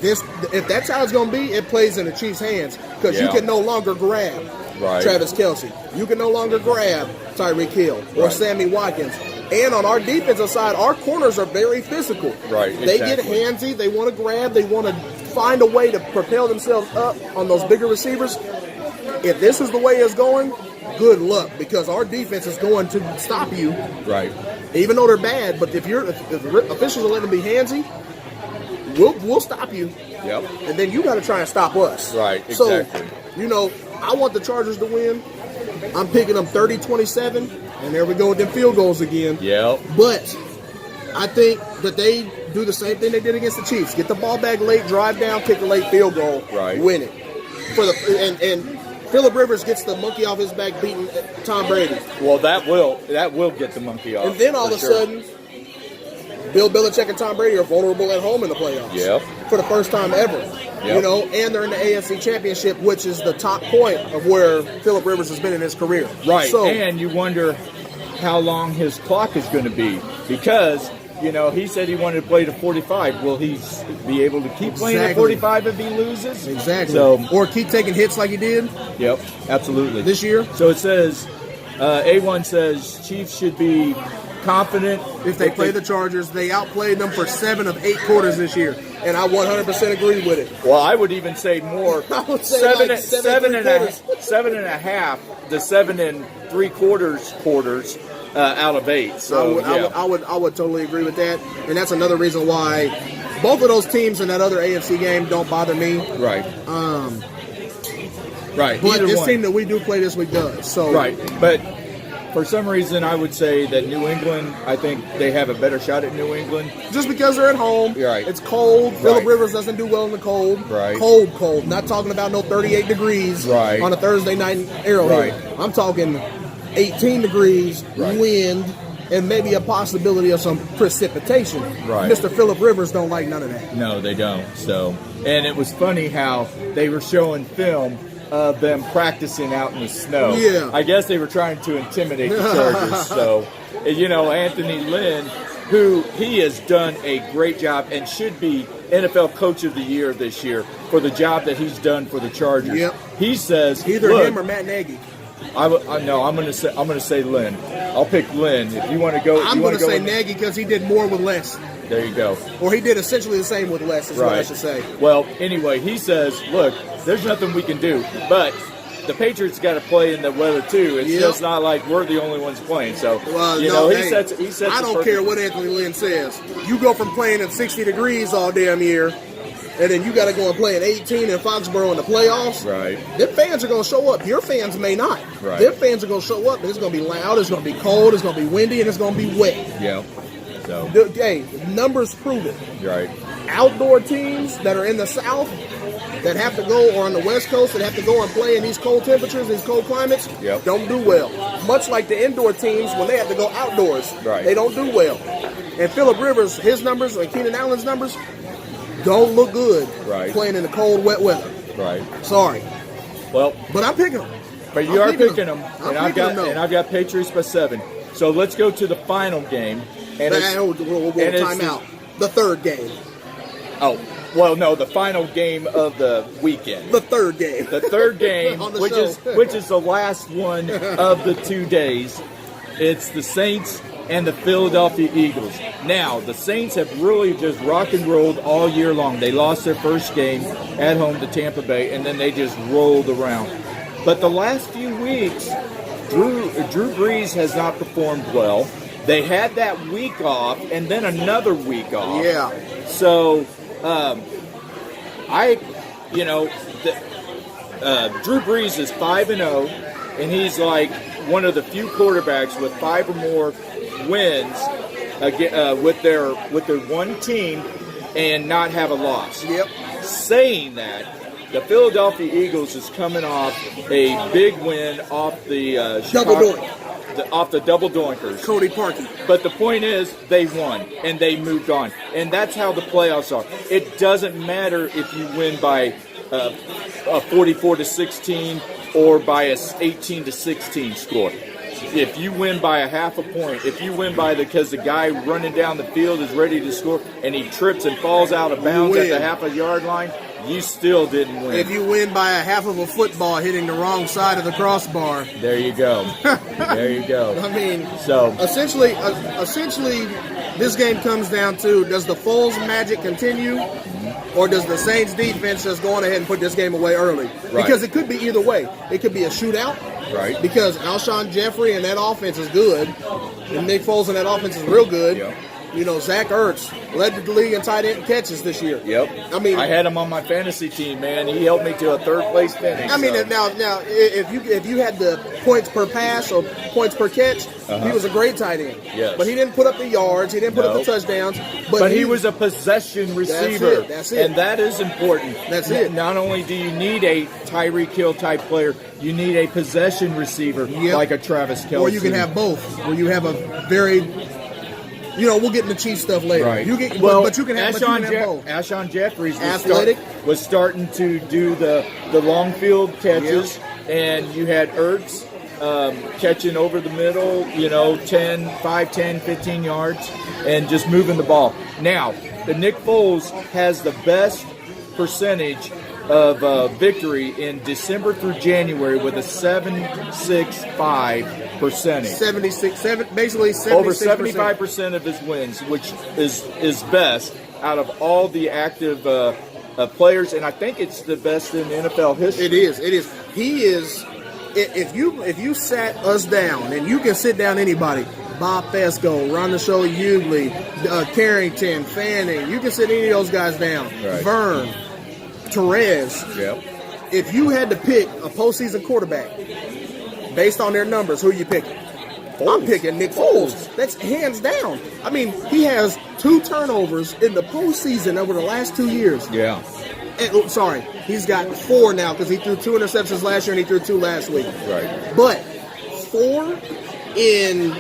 B: if that's how it's going to be, it plays in the Chiefs' hands because you
A: Yeah.
B: can no longer grab
A: Right.
B: Travis Kelce. You can no longer grab Tyreek Hill or
A: Right.
B: Sammy Watkins. And on our defensive side, our corners are very physical.
A: Right,
B: They get
A: exactly.
B: handsy. They want to grab. They want to find a way to propel themselves up on those bigger receivers, if this is the way it's going, good luck, because our defense is going to stop you.
A: Right.
B: Even though they're bad, but if the officials are letting them be handsy, we'll stop you.
A: Yep.
B: And then you got to try and stop us.
A: Right, exactly.
B: So, I want the Chargers to win. I'm picking them 30-27, and there we go with them field goals again.
A: Yep.
B: But I think that they do the same thing they did against the Chiefs. Get the ball back late, drive down, kick a late field goal, win it. And Phillip Rivers gets the monkey off his back beating Tom Brady.
A: Well, that will get the monkey off.
B: And then all of a sudden, Bill Belichick and Tom Brady are vulnerable at home in the playoffs.
A: Yep.
B: For the first time ever.
A: Yep.
B: And they're in the AFC Championship, which is the top point of where Phillip Rivers has been in his career.
A: Right.
B: So,
A: and you wonder how long his clock is going to be, because he said he wanted to play to 45. Will he be able to keep playing at 45 if he loses?
B: Exactly.
A: So,
B: or keep taking hits like he did?
A: Yep, absolutely.
B: This year?
A: So it says, A1 says Chiefs should be confident.
B: If they play the Chargers, they outplayed them for 7 of 8 quarters this year. And I 100% agree with it.
A: Well, I would even say more.
B: I would say
A: seven and a half to 7 3/4 quarters out of 8. So
B: I would totally agree with that. And that's another reason why both of those teams in that other AFC game don't bother me.
A: Right. Right.
B: But this team that we do play this week does. So
A: right. But for some reason, I would say that New England, I think they have a better shot at New England.
B: Just because they're at home.
A: Right.
B: It's cold. Right. Phillip Rivers doesn't do well in the cold.
A: Right.
B: Cold. Not talking about no 38 degrees on a Thursday night in Arrowhead.
A: Right.
B: I'm talking 18 degrees, wind, and maybe a possibility of some precipitation.
A: Right.
B: Mr. Phillip Rivers don't like none of that.
A: No, they don't. So, and it was funny how they were showing film of them practicing out in the snow.
B: Yeah.
A: I guess they were trying to intimidate the Chargers. So, Anthony Lynn, who he has done a great job and should be NFL Coach of the Year this year for the job that he's done for the Chargers.
B: Yep.
A: He says
B: either him or Matt Nagy.
A: No, I'm going to say Lynn. I'll pick Lynn. If you want to go,
B: I'm going to say Nagy because he did more with less.
A: There you go.
B: Or he did essentially the same with less, is what I should say.
A: Well, anyway, he says, look, there's nothing we can do, but the Patriots got to play in the weather too. It's just not like we're the only ones playing. So, he sets.
B: I don't care what Anthony Lynn says. You go from playing at 60 degrees all damn year, and then you got to go and play at 18 in Foxborough in the playoffs.
A: Right.
B: Them fans are going to show up. Your fans may not.
A: Right.
B: Them fans are going to show up, and it's going to be loud, it's going to be cold, it's going to be windy, and it's going to be wet.
A: Yeah. So.
B: Hey, numbers prove it.
A: Right.
B: Outdoor teams that are in the South that have to go, or on the West Coast that have to go and play in these cold temperatures, these cold climates, don't do well. Much like the indoor teams when they have to go outdoors, they don't do well. And Phillip Rivers, his numbers, and Keenan Allen's numbers, don't look good playing in the cold, wet weather.
A: Right.
B: Sorry.
A: Well,
B: but I'm picking them.
A: But you are picking them, and I've got Patriots by 7. So let's go to the final game. And
B: time out. The third game.
A: Oh, well, no, the final game of the weekend.
B: The third game.
A: The third game, which is the last one of the 2 days. It's the Saints and the Philadelphia Eagles. Now, the Saints have really just rock and rolled all year long. They lost their first game at home to Tampa Bay, and then they just rolled around. But the last few weeks, Drew Brees has not performed well. They had that week off and then another week off.
B: Yeah.
A: So, Drew Brees is 5-0, and he's like one of the few quarterbacks with 5 or more wins with their one team and not have a loss.
B: Yep.
A: Saying that, the Philadelphia Eagles is coming off a big win off the off the double doinkers.
B: Cody Parkey.
A: But the point is, they won, and they moved on. And that's how the playoffs are. It doesn't matter if you win by a 44-16 or by a 18-16 score. If you win by a half a point, if you win because the guy running down the field is ready to score and he trips and falls out of bounds at the half-a-yard line, you still didn't win.
B: If you win by a half of a football hitting the wrong side of the crossbar.
A: There you go. There you go.
B: I mean, so essentially, this game comes down to, does the Foles magic continue, or does the Saints defense just go on ahead and put this game away early?
A: Right.
B: Because it could be either way. It could be a shootout.
A: Right.
B: Because Alshon Jeffrey and that offense is good, and Nick Foles and that offense is real good.
A: Yep.
B: You know, Zach Ertz led the league in tight end catches this year.
A: Yep.
B: I mean,
A: I had him on my fantasy team, man. He helped me to a third place finish.
B: I mean, now, if you had the points per pass or points per catch, he was a great tight end.
A: Yes.
B: But he didn't put up the yards. He didn't put up the touchdowns.
A: But he was a possession receiver.
B: That's it.
A: And that is important.
B: That's it.
A: Not only do you need a Tyreek Hill type player, you need a possession receiver like a Travis Kelce.
B: Or you can have both, where you have a very... You know, we'll get into Chiefs stuff later.
A: Right.
B: But you can have both.
A: Alshon Jeffries
B: was
A: starting to do the long field catches, and you had Ertz catching over the middle, 5, 10, 15 yards, and just moving the ball. Now, the Nick Foles has the best percentage of victory in December through January with a 7.65 percentage.
B: Basically 76%.
A: Over 75% of his wins, which is best out of all the active players, and I think it's the best in NFL history.
B: It is. He is. If you sat us down, and you can sit down anybody, Bob Fesco, Ron Show Hughley, Carrington, Fanning, you can sit any of those guys down.
A: Right.
B: Vern, Therese.
A: Yep.
B: If you had to pick a postseason quarterback based on their numbers, who are you picking? I'm picking Nick Foles. That's hands down. I mean, he has 2 turnovers in the postseason over the last 2 years.
A: Yeah.
B: And, he's got 4 now because he threw 2 interceptions last year and he threw 2 last week.
A: Right.
B: But 4 in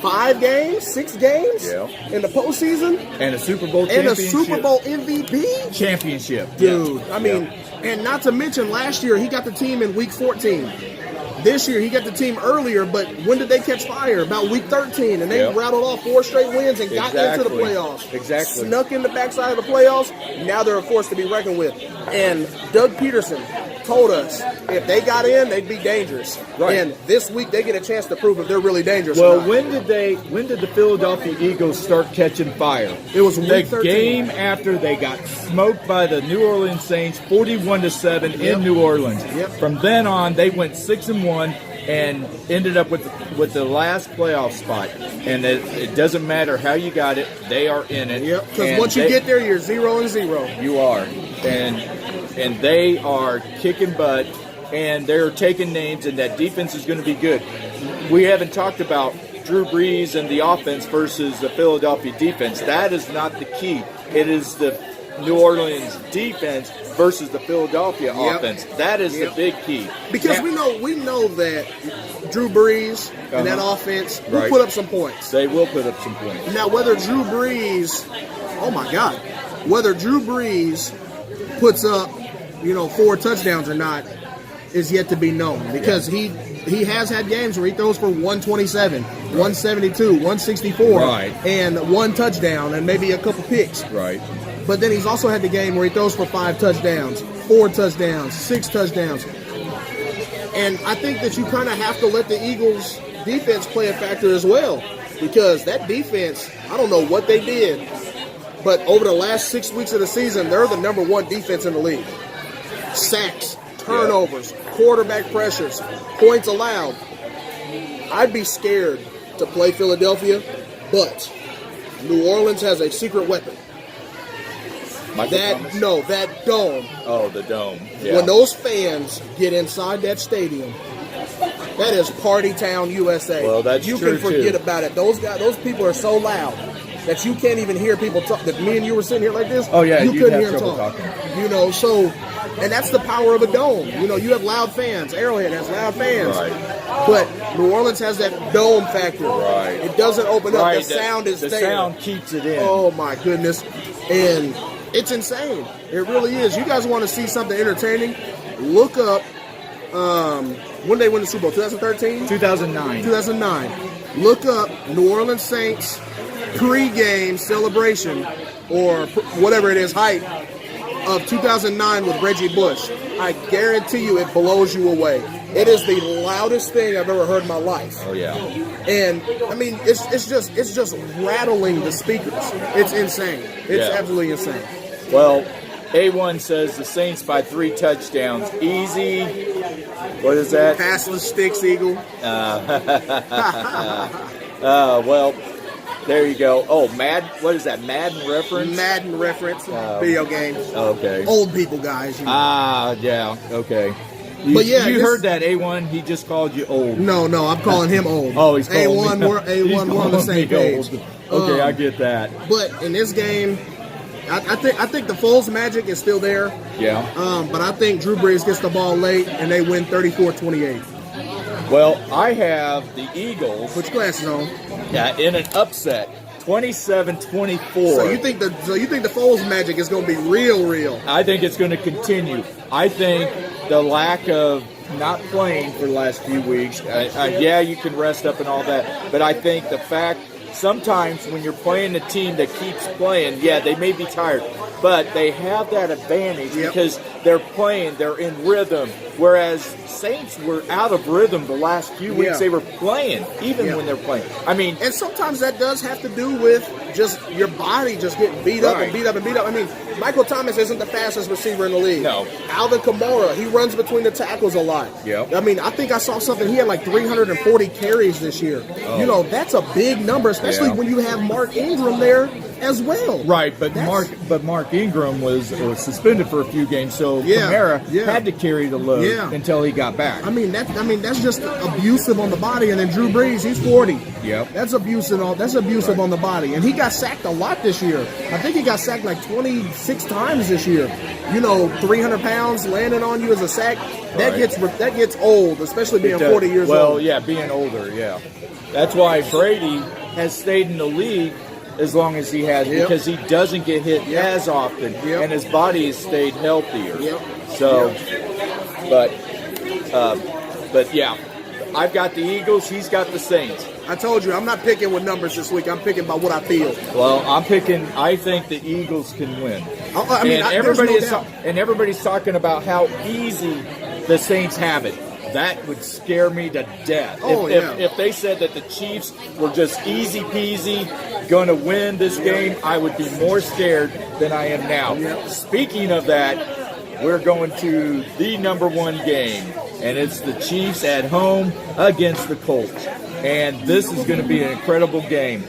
B: 5 games, 6 games in the postseason,
A: and a Super Bowl
B: MVP
A: championship,
B: dude. I mean, and not to mention last year he got the team in week 14. This year he got the team earlier, but when did they catch fire? About week 13, and they rattled off 4 straight wins and got into the playoffs.
A: Exactly.
B: Snuck in the backside of the playoffs. Now they're a force to be reckoned with. And Doug Peterson told us if they got in, they'd be dangerous.
A: Right.
B: And this week they get a chance to prove if they're really dangerous.
A: Well, when did the Philadelphia Eagles start catching fire?
B: It was week
A: the
B: 13.
A: Game after they got smoked by the New Orleans Saints, 41-7 in New Orleans.
B: Yep.
A: From then on, they went 6-1 and ended up with the last playoff spot. And it doesn't matter how you got it; they are in it.
B: Yep. Because once you get there, you're 0-0.
A: You are, and they are kicking butt, and they're taking names, and that defense is going to be good. We haven't talked about Drew Brees and the offense versus the Philadelphia defense. That is not the key. It is the New Orleans defense versus the Philadelphia offense. That is the big key.
B: Because we know that Drew Brees and that offense will put up some points.
A: They will put up some points.
B: Now, whether Drew Brees puts up, 4 touchdowns or not is yet to be known, because he has had games where he throws for 127, 172, 164, and 1 touchdown and maybe a couple picks.
A: Right.
B: But then he's also had the game where he throws for 5 touchdowns, 4 touchdowns, 6 touchdowns. And I think that you kind of have to let the Eagles' defense play a factor as well, because that defense, I don't know what they did, but over the last 6 weeks of the season, they're the number 1 defense in the league. Sacks, turnovers, quarterback pressures, points allowed. I'd be scared to play Philadelphia, but New Orleans has a secret weapon. That dome.
A: Oh, the dome. Yeah.
B: When those fans get inside that stadium, that is Party Town, USA.
A: Well, that's
B: you
A: true,
B: can forget
A: too.
B: about it. Those people are so loud that you can't even hear people talk. That me and you were sitting here like this.
A: Oh yeah,
B: you couldn't hear them
A: talking.
B: And that's the power of a dome. You have loud fans. Arrowhead has loud fans.
A: Right.
B: But New Orleans has that dome factor.
A: Right.
B: It doesn't open up. The sound is there.
A: The sound keeps it in.
B: Oh my goodness. And it's insane. It really is. You guys want to see something entertaining? Look up when they win the Super Bowl, 2013?
A: 2009.
B: Look up New Orleans Saints pre-game celebration or whatever it is, hype of 2009 with Reggie Bush, I guarantee you it blows you away. It is the loudest thing I've ever heard in my life.
A: Oh yeah.
B: And I mean, it's just rattling the speakers. It's insane. It's absolutely insane.
A: Well, A1 says the Saints by 3 touchdowns. Easy. What is that?
B: Pass the sticks, Eagle.
A: Well, there you go. Oh, what is that? Madden reference?
B: Madden reference. Video games.
A: Okay.
B: Old people, guys. You know.
A: Yeah. Okay. You heard that, A1? He just called you old.
B: No, I'm calling him old.
A: Oh, he's calling
B: A1. We're on the same page.
A: Okay, I get that.
B: But in this game, I think the Foles magic is still there.
A: Yeah.
B: But I think Drew Brees gets the ball late and they win 34-28.
A: Well, I have the Eagles.
B: Put your glasses on.
A: Yeah, in an upset, 27-24.
B: So you think the Foles magic is going to be real?
A: I think it's going to continue. I think the lack of not playing for the last few weeks. Yeah, you can rest up and all that, but I think the fact sometimes when you're playing a team that keeps playing, yeah, they may be tired, but they have that advantage because they're playing, they're in rhythm, whereas Saints were out of rhythm the last few weeks. They were playing, even when they're playing. I mean,
B: and sometimes that does have to do with just your body just getting beat up and beat up and beat up. I mean, Michael Thomas isn't the fastest receiver in the league.
A: No.
B: Alvin Kamara, he runs between the tackles a lot.
A: Yeah.
B: I mean, I think I saw something. He had like 340 carries this year. Oh. You know, that's a big number, especially when you have Mark Ingram there as well.
A: Right, but Mark Ingram was suspended for a few games, so Kamara had to carry the load until he got back.
B: I mean that's just abusive on the body. And then Drew Brees, he's 40.
A: Yep.
B: That's abusive on the body. And he got sacked a lot this year. I think he got sacked like 26 times this year. You know, 300 pounds landing on you as a sack, that gets old, especially being 40 years old.
A: Well, yeah, being older, That's why Brady has stayed in the league as long as he has, because he doesn't get hit as often, and his body has stayed healthier. So, but yeah, I've got the Eagles. He's got the Saints.
B: I told you, I'm not picking with numbers this week. I'm picking by what I feel.
A: Well, I think the Eagles can win. Everybody's talking about how easy the Saints have it. That would scare me to death. If they said that the Chiefs were just easy peasy going to win this game, I would be more scared than I am now. Speaking of that, we're going to the number one game, and it's the Chiefs at home against the Colts. And this is going to be an incredible game.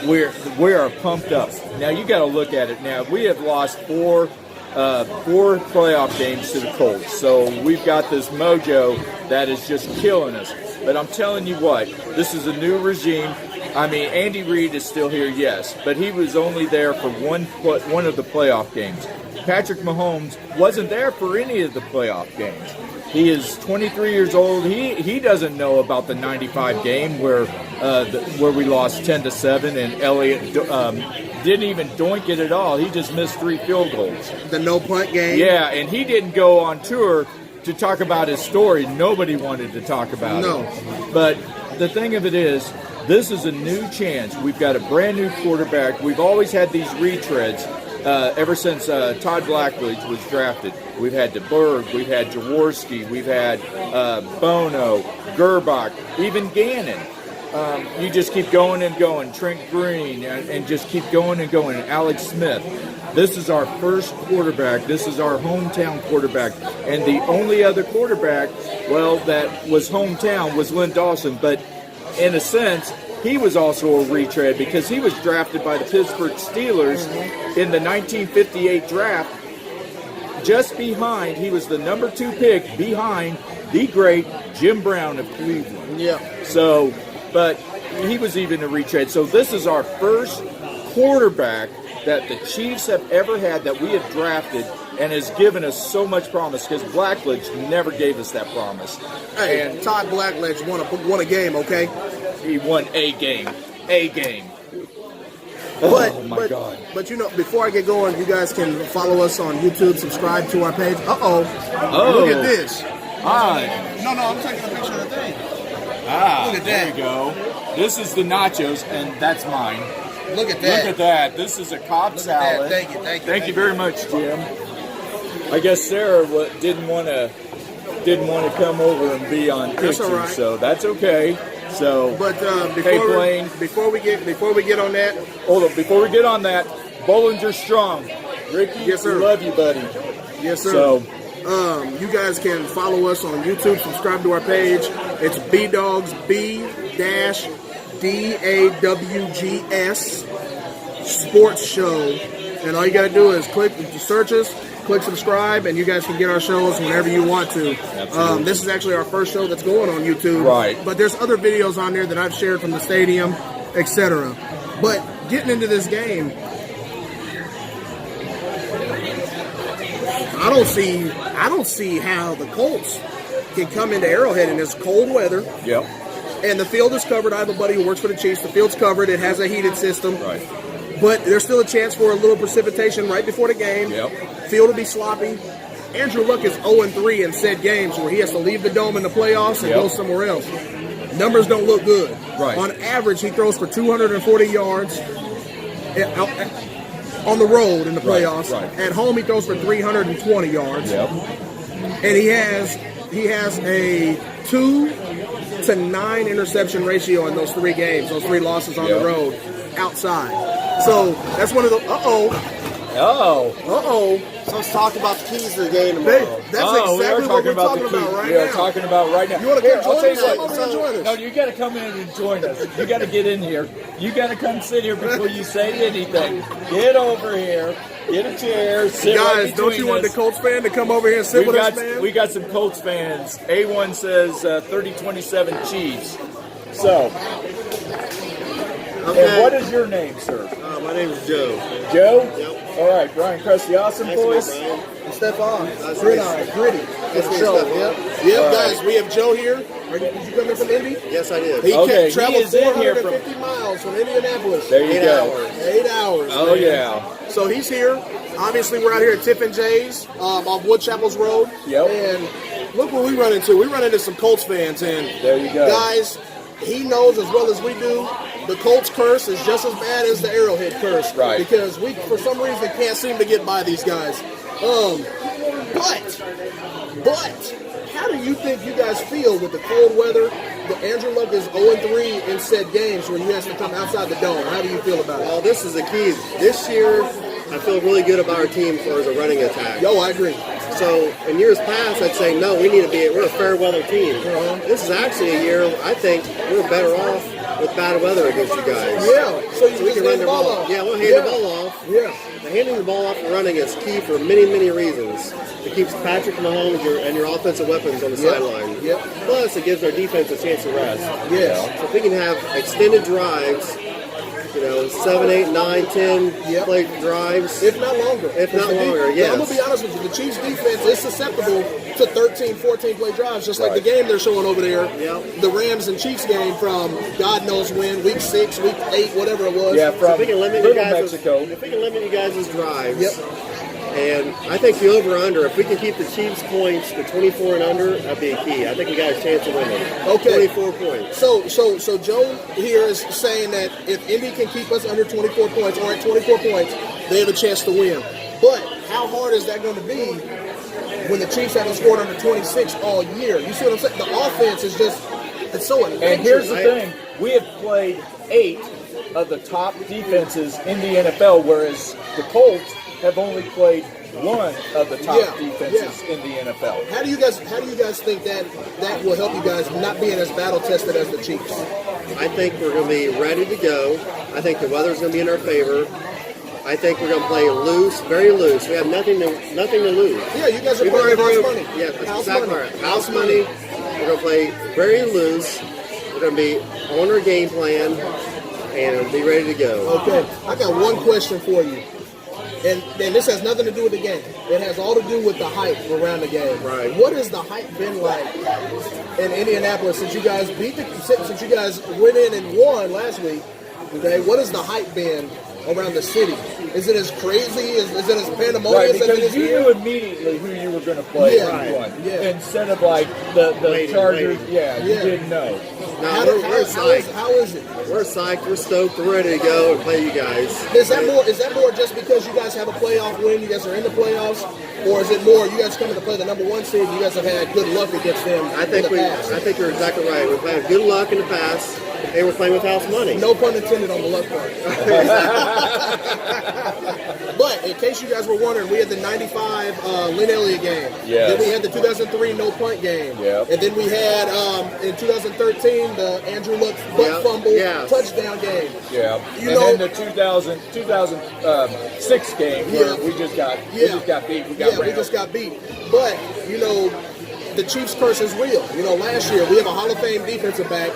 A: We are pumped up. Now, you got to look at it now. We have lost four playoff games to the Colts. So we've got this mojo that is just killing us. But I'm telling you what, this is a new regime. I mean, Andy Reid is still here, yes, but he was only there for one of the playoff games. Patrick Mahomes wasn't there for any of the playoff games. He is 23 years old. He doesn't know about the 95 game where we lost 10-7 and Elliott didn't even doink it at all. He just missed 3 field goals.
B: The no-punt game?
A: Yeah, and he didn't go on tour to talk about his story. Nobody wanted to talk about it. But the thing of it is, this is a new chance. We've got a brand-new quarterback. We've always had these retreads ever since Todd Blackledge was drafted. We've had DeBerg, we've had Jaworski, we've had Bono, Gerbach, even Gannon. You just keep going and going. Trent Green, and just keep going and going. Alex Smith. This is our first quarterback. This is our hometown quarterback. And the only other quarterback, that was hometown was Lynn Dawson. But in a sense, he was also a retread because he was drafted by the Pittsburgh Steelers in the 1958 draft. Just behind, he was the number 2 pick behind the great Jim Brown of Cleveland. So, but he was even a retread. So this is our first quarterback that the Chiefs have ever had that we have drafted and has given us so much promise because Blackledge never gave us that promise.
B: Hey, and Todd Blackledge won a game, okay?
A: He won a game.
B: But,
A: my God.
B: But, before I get going, you guys can follow us on YouTube, subscribe to our page. Oh, look at this. No, I'm taking a picture of the thing.
A: Look at that. There you go. This is the nachos, and that's mine.
B: Look at that.
A: Look at that. This is a Cobb salad.
B: Thank you.
A: Thank you very much, Jim. I guess Sarah didn't want to come over and be on
B: That's
A: kitchen,
B: all right.
A: so that's okay. So,
B: But
A: Blaine.
B: before we get on that,
A: hold on. Before we get on that, Bollinger Strong, Ricky,
B: Yes, sir.
A: we love you, buddy.
B: yes, sir.
A: So,
B: You guys can follow us on YouTube. Subscribe to our page. It's B-Dogs, B-DAWGS Sports Show. And all you got to do is click the searches, click subscribe, and you guys can get our shows whenever you want to.
A: Absolutely.
B: This is actually our first show that's going on YouTube.
A: Right.
B: But there's other videos on there that I've shared from the stadium, etc. But getting into this game, I don't see how the Colts can come into Arrowhead in this cold weather.
A: yep.
B: And the field is covered. I have a buddy who works for the Chiefs. The field's covered. It has a heated system.
A: Right.
B: But there's still a chance for a little precipitation right before the game.
A: Yep.
B: Field will be sloppy. Andrew Luck is 0-3 in said games where he has to leave the dome in the playoffs and
A: Yep.
B: go somewhere else. Numbers don't look good.
A: Right.
B: On average, he throws for 240 yards on the road in the
A: Right,
B: playoffs.
A: right.
B: At home, he throws for 320 yards.
A: Yep.
B: And he has a 2-to-9 interception ratio in those 3 games, those 3 losses on
A: Yep.
B: the road outside. So that's one of the
A: Oh.
C: So let's talk about the keys to the game
B: That's
C: tomorrow.
A: We
B: exactly
A: are
B: what we're
A: talking
B: talking
A: about
B: about
A: the key.
B: right
A: We are
B: now.
A: talking about right now.
B: You wanna come
A: Here,
B: join
A: I'll tell
B: us?
A: you what.
B: Come over and join us.
A: No, you got to come in and join us. You got to get in here. You got to come sit here before you say anything. Get over here. Get a chair. Sit right
B: Guys, don't you
A: between
B: want the
A: us.
B: Colts fan to come over here and sit with us, man?
A: We got some Colts fans. A1 says 30-27 Chiefs. So,
C: Okay.
A: and what is your name, sir?
C: My name is Joe.
A: Joe?
C: Yep.
A: All right, Brian Crusty, awesome
C: Nice to meet
A: boys.
C: you, Brian.
B: Stefan,
C: Nice
B: Griddy.
C: Nice to meet
B: Show.
C: you,
B: Yep,
C: Stefan.
A: All right.
B: guys, we have Joe here. Did you come in from Indy?
C: Yes, I did.
B: He
A: Okay,
B: traveled
A: he is in here
B: 450 miles from Indianapolis.
A: There you
C: 8
A: go.
C: hours.
B: 8 hours.
A: Oh,
B: man.
A: yeah.
B: So he's here. Obviously, we're out here at Tiff and Jay's on Wood Chapels Road.
A: Yep.
B: And look what we run into. We run into some Colts fans. And
A: There you go.
B: guys, he knows as well as we do, the Colts curse is just as bad as the Arrowhead curse.
A: Right.
B: Because we, for some reason, can't seem to get by these guys. But, how do you think you guys feel with the cold weather? The Andrew Luck is 0-3 in said games when he has to come outside the dome. How do you feel about it?
C: Well, this is the key. This year, I feel really good about our team for the running attack.
B: Yo, I agree.
C: So, in years past, I'd say, no, we're a fair weather team. This is actually a year, I think, we're better off with bad weather against you guys.
B: Yeah, so you
C: So we
B: can
C: can run the ball off. Yeah, we'll hand the ball off.
B: Yeah.
C: The handing the ball off and running is key for many, many reasons. It keeps Patrick Mahomes and your offensive weapons on the sideline.
B: Yep.
C: Plus, it gives our defense a chance to rest.
B: Yes.
C: So if we can have extended drives, 7, 8, 9, 10
B: Yep.
C: play drives.
B: If not longer.
C: If not longer, yes.
B: I'm going to be honest with you. The Chiefs defense is susceptible to 13, 14 play drives, just like the game they're showing over there.
C: Yep.
B: The Rams and Chiefs game from God knows when, week 6, week 8, whatever it was.
A: Yeah,
C: So
A: from
C: if we can limit
A: Little
C: you guys,
A: Mexico.
C: if we can limit you guys' drives.
B: Yep.
C: And I think the over-under, if we can keep the Chiefs' points to 24 and under, that'd be a key. I think we got a chance of winning.
B: Okay.
C: 24 points.
B: So Joe here is saying that if Indy can keep us under 24 points or at 24 points, they have a chance to win. But how hard is that going to be when the Chiefs haven't scored under 26 all year? You see what I'm saying? The offense is just, it's so electric.
A: And here's the thing. We have played 8 of the top defenses in the NFL, whereas the Colts have only played 1 of the top defenses in the NFL.
B: How do you guys think that will help you guys not being as battle tested as the Chiefs?
C: I think we're going to be ready to go. I think the weather's going to be in our favor. I think we're going to play loose, very loose. We have nothing to lose.
B: Yeah, you guys are
C: We've
B: playing
C: already-
B: house money.
C: Yeah, that's
B: House
C: exactly
B: money.
C: right. House money. We're going to play very loose. We're going to be on our game plan and be ready to go.
B: Okay, I got one question for you. And this has nothing to do with the game. It has all to do with the hype around the game.
C: Right.
B: What has the hype been like in Indianapolis since you guys went in and won last week? Okay, what has the hype been around the city? Is it as crazy? Is it as
A: Right,
B: pandemonious as it
A: because
B: is
A: you
B: here?
A: knew immediately who you were going to play
B: Yeah,
A: and
B: right,
A: won.
B: yeah.
A: Instead of like the Chargers,
C: waiting.
A: you
B: Yeah.
A: didn't know.
C: No, we're
B: How
C: psyched.
B: is it?
C: We're psyched. We're stoked. We're ready to go and play you guys.
B: Is that more just because you guys have a playoff win, you guys are in the playoffs, or is it more you guys coming to play the number 1 seed, you guys have had good luck against them
C: I think
B: in the past?
C: I think you're exactly right. We've had good luck in the past, and we're playing with house money.
B: No pun intended on the luck part. But in case you guys were wondering, we had the 95 Lynn Elliott game.
A: Yes.
B: Then we had the 2003 no punt game.
A: Yep.
B: And then we had in 2013 the Andrew Luck butt fumble touchdown game.
A: Yeah.
B: You
A: and
B: know,
A: then the 2006 game where we just got beat.
B: We just got beat. But, you know, the Chiefs' curse is real. You know, last year we have a Hall of Fame defensive back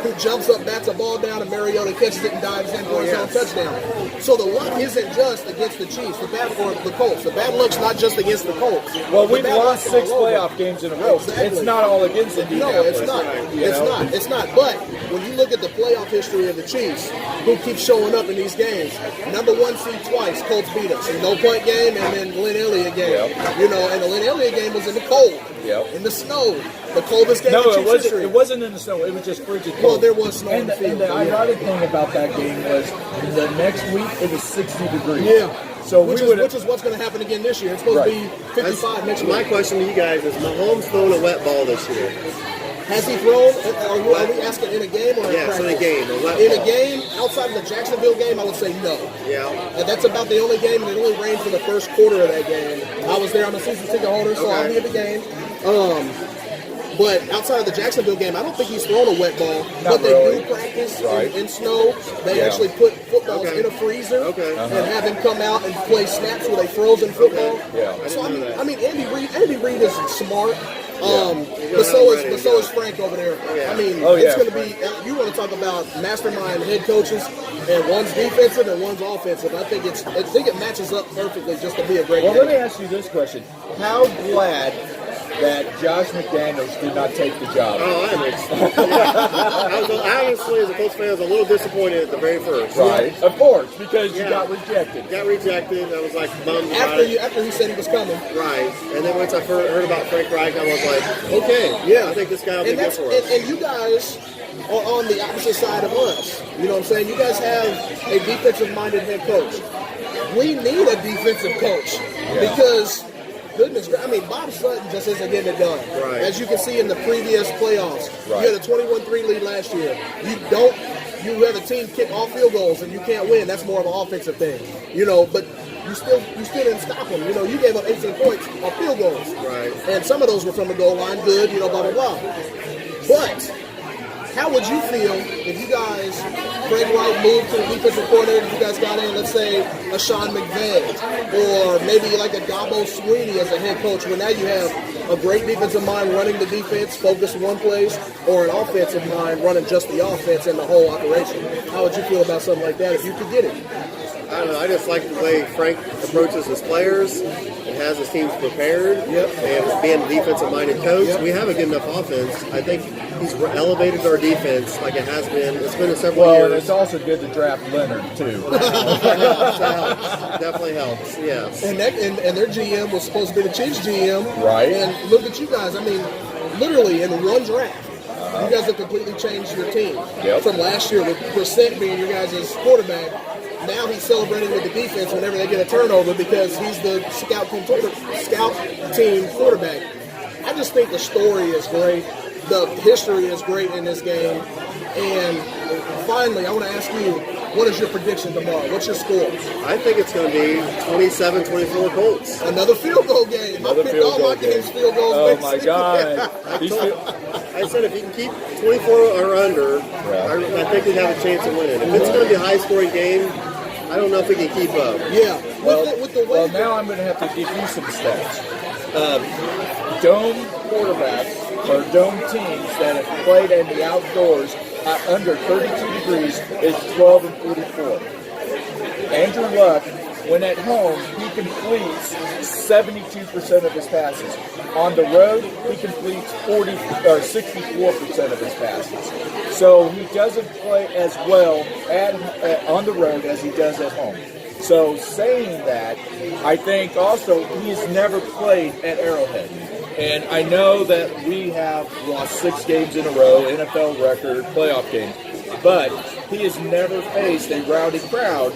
B: who jumps up, bats a ball down, and Mariota catches it and dives in for his own touchdown. So the luck isn't just against the Chiefs, or the Colts. The bad luck's not just against the Colts.
A: Well, we've lost 6 playoff games in a row.
B: Exactly.
A: It's not all against Indianapolis.
B: No, it's not. It's not. But when you look at the playoff history of the Chiefs, who keeps showing up in these games, number 1 seed twice, Colts beat us. A no punt game and then Lynn Elliott game.
A: Yep.
B: You know, and the Lynn Elliott game was in the cold.
A: Yep.
B: In the snow. The coldest game
A: No,
B: in Chiefs history.
A: it wasn't in the snow. It was just frigid cold.
B: Well, there was snow
A: and
B: on the field.
A: And the ironic thing about that game was the next week it was 60 degrees.
B: Yeah.
A: So
B: which is what's going to happen again this year. It's supposed to be 55 next week.
C: My question to you guys is, Mahomes throwing a wet ball this year?
B: Has he thrown? Are we asking in a game or in
C: Yes,
B: practice?
C: in a game. A wet
B: In
C: ball.
B: a game, outside of the Jacksonville game, I would say no.
C: Yeah.
B: And that's about the only game, and it only rained for the first quarter of that game. I was there. I'm a season ticket holder, so I'll be at the game. But outside of the Jacksonville game, I don't think he's thrown a wet ball. But they do practice in snow. They actually put footballs in a freezer and have him come out and play snaps with a frozen football.
A: Yeah.
B: So I mean, Andy Reid is smart. But so is Frank over there. I mean, it's going to be. You want to talk about mastermind head coaches, and one's defensive and one's offensive. I think it matches up perfectly just to be a great.
A: Well,
B: game.
A: let me ask you this question: how glad that Josh McDaniels did not take the job?
C: Oh, I honestly, as a Colts fan, I was a little disappointed at the very first.
A: Right, of course, because you got rejected.
C: Got rejected. I was like bummed about
B: After he said he was coming.
C: Right, and then once I heard about Frank Reich, I was like, okay, I think this guy will be good for us.
B: And you guys are on the opposite side of us. You know what I'm saying? You guys have a defensive-minded head coach. We need a defensive coach because, goodness, I mean, Bob Sutton just isn't getting it done.
C: Right.
B: As you can see in the previous playoffs, you had a 21-3 lead last year. You have a team kick all field goals and you can't win. That's more of an offensive thing, you know. But you still didn't stop them. You know, you gave up 18 points on field goals,
C: right?
B: And some of those were from the goal line. Good, you know, blah blah blah. But how would you feel if you guys, Craig Wright moved to the defensive coordinator, if you guys got in, let's say, a Sean McVay, or maybe like a Gabo Sweeney as a head coach, where now you have a great defensive mind running the defense, focused one place, or an offensive mind running just the offense and the whole operation? How would you feel about something like that if you could get it?
C: I don't know. I just like the way Frank approaches his players and has his teams prepared. And being a defensive-minded coach, we have a good enough offense. I think he's elevated our defense like it has been. It's been several years.
A: Well, and it's also good to draft Leonard too.
C: That helps. Definitely helps. Yes.
B: And their GM was supposed to be the Chiefs GM,
A: right?
B: And look at you guys. I mean, literally in one draft. You guys have completely changed your team from last year with Brissett being your guys' quarterback. Now he's celebrating with the defense whenever they get a turnover because he's the scout team quarterback. I just think the story is great. The history is great in this game. And finally, I want to ask you, what is your prediction tomorrow? What's your score?
C: I think it's going to be 27-24 Colts.
B: Another field goal game. I picked all my games field goals.
A: Oh, my God.
C: I said if you can keep 24 or under, I think we'd have a chance of winning. If it's going to be a high-scoring game, I don't know if we can keep up.
B: Yeah.
A: Well, now I'm going to have to give you some stats. Dome quarterbacks or dome teams that have played in the outdoors under 32 degrees is 12-44. Andrew Luck when at home, he completes 72% of his passes. On the road, he completes 64% of his passes. So he doesn't play as well on the road as he does at home. So saying that, I think also he's never played at Arrowhead. And I know that we have lost 6 games in a row, NFL record, playoff game. But he has never faced a rowdy crowd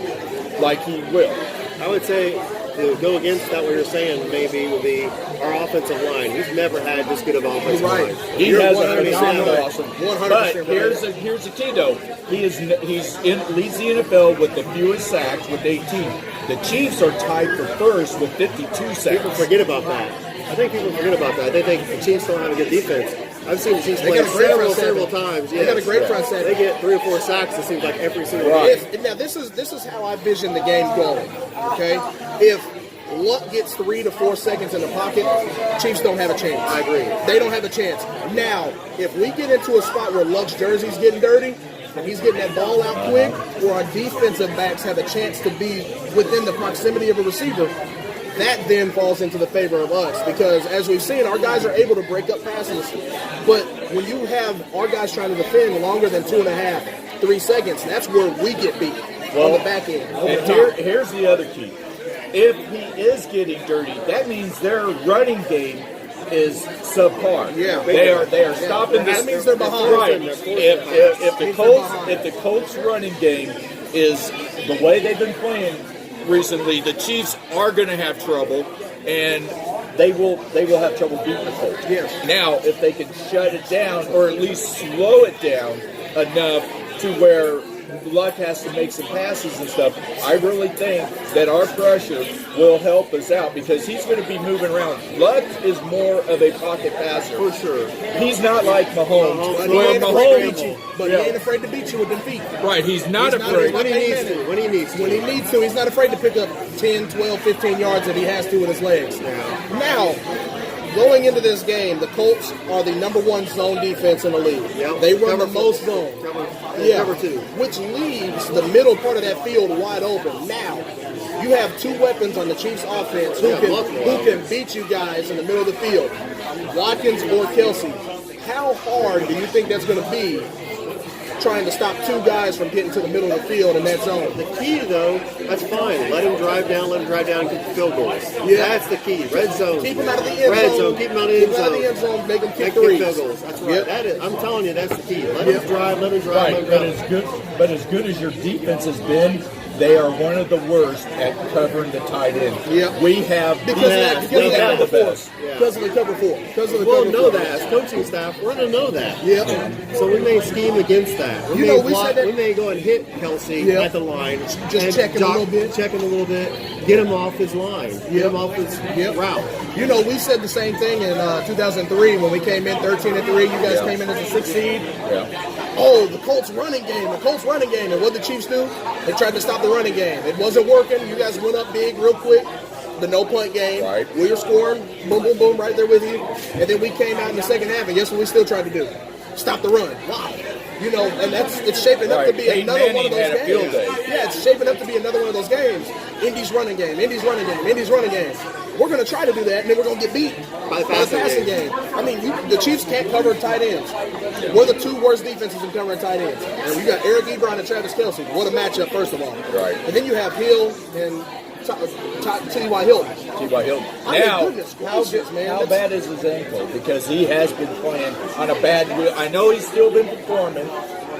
A: like he will.
C: I would say to go against that, what you're saying maybe would be our offensive line. He's never had this good of offensive line.
A: He
B: You're
A: has
B: 100%
A: a
B: right.
A: awesome.
B: 100%
A: But
B: right.
A: here's the key though. Leads the NFL with the fewest sacks with 18. The Chiefs are tied for first with 52 sacks.
C: People forget about that. I think people forget about that. They think the Chiefs don't have a good defense. I've seen the Chiefs play several times.
B: They got a great front seven.
C: They get 3 or 4 sacks, it seems like, every single game.
B: Now, this is how I vision the game going, okay? If Luck gets 3 to 4 seconds in the pocket, Chiefs don't have a chance.
C: I agree.
B: They don't have a chance. Now, if we get into a spot where Luck's jersey's getting dirty, and he's getting that ball out quick, where our defensive backs have a chance to be within the proximity of a receiver, that then falls into the favor of us, because as we've seen, our guys are able to break up passes, but when you have our guys trying to defend longer than 2.5, 3 seconds, that's where we get beat on the back end.
A: And here's the other key. If he is getting dirty, that means their running game is subpar.
B: Yeah,
A: they are stopping this.
B: That means they're behind.
A: Right. If the Colts running game is the way they've been playing recently, the Chiefs are going to have trouble, and they will have trouble beating the Colts.
B: Yes.
A: Now, if they can shut it down or at least slow it down enough to where Luck has to make some passes and stuff, I really think that our pressure will help us out, because he's going to be moving around. Luck is more of a pocket passer.
C: For sure.
A: He's not like Mahomes.
B: But
A: Where
B: he ain't afraid to beat you with them feet.
A: Right, he's not afraid.
C: When he needs to.
B: When he needs to, he's not afraid to pick up 10, 12, 15 yards if he has to with his legs.
C: Yeah.
B: Now, going into this game, the Colts are the #1 zone defense in the league.
C: Yep.
B: They run the most zone.
C: Cover 2.
B: Which leaves the middle part of that field wide open. Now, you have 2 weapons on the Chiefs offense who can beat you guys in the middle of the field. Watkins or Kelsey. How hard do you think that's going to be trying to stop 2 guys from getting to the middle of the field in that zone?
C: The key, though, that's fine. Let him drive down and get the field goals.
B: Yeah.
C: That's the key. Red zone.
B: Keep him out of the end zone.
C: Red zone. Keep him out of the end zone.
B: Make him kick
C: Field
B: threes.
C: goals. That's right.
B: Yep.
C: That is, I'm telling you, that's the key. Let him drive.
A: Right, but as good as your defense has been, they are one of the worst at covering the tight end.
B: Yep.
A: We have
B: Because of that
A: the
B: cover 4.
A: best.
B: Because of the cover 4. Because of the
C: We'll
B: cover
C: know
B: 4.
C: that. As coaching staff, we're going to know that.
B: Yep.
C: So we may scheme against that. We may go and hit Kelsey at the line.
B: Just checking a little bit.
C: Get him off his line. Get him off his route.
B: You know, we said the same thing in 2003 when we came in 13-3. You guys came in as a 6th seed.
A: Yeah.
B: Oh, the Colts running game. And what did the Chiefs do? They tried to stop the running game. It wasn't working. You guys went up big real quick. The no-punt game.
A: Right.
B: We were scoring. Boom, boom, boom, right there with you. And then we came out in the second half, and guess what we still tried to do? Stop the run. Why? You know, and it's shaping up to be another one of those games. Yeah, it's shaping up to be another one of those games. Indy's running game. We're going to try to do that, and then we're going to get beat by the passing game. I mean, the Chiefs can't cover tight ends. We're the 2 worst defenses in covering tight ends. And you got Eric Ebron and Travis Kelce. What a matchup, first of all.
A: Right.
B: And then you have Hill and T.Y. Hilton.
A: T.Y. Hilton. Now, how bad is his ankle? Because he has been playing on a bad wheel. I know he's still been performing,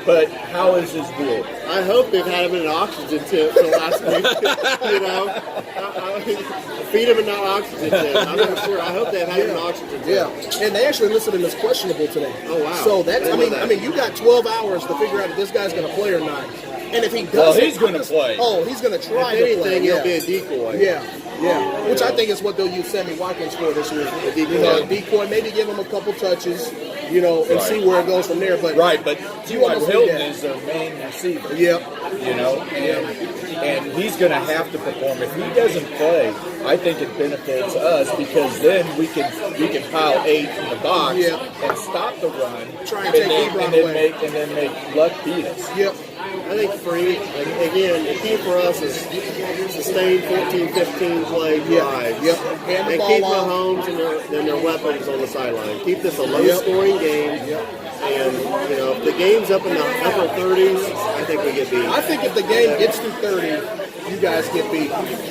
A: but how is his wheel?
C: I hope they've had him in an oxygen tent for the last week. You know, feed him in an oxygen tent. I'm not sure. I hope they've had him in an oxygen tent.
B: Yeah, and they actually listed him as questionable today.
C: Oh wow!
B: So that's I mean, you got 12 hours to figure out if this guy's going to play or not. And if he doesn't,
A: he's going to play.
B: Oh, he's going to try to play.
C: He'll be a decoy.
B: Yeah. Which I think is what they'll use Sammy Watkins for this year. Decoy, maybe give him a couple touches, and see where it goes from there. But
A: but T.Y. Hilton is their main receiver.
B: Yep.
A: And he's going to have to perform. If he doesn't play, I think it benefits us, because then we can pile 8 in the box and stop the run.
B: Try and take Ebron away.
A: And then make Luck beat us.
B: Yep.
C: I think again, the key for us is sustained 14, 15 play drives.
B: Yep.
C: And keep Mahomes and their weapons on the sideline. Keep this a low-scoring game. And, if the game's up in the upper 30s, I think we get beat.
B: I think if the game gets to 30, you guys get beat.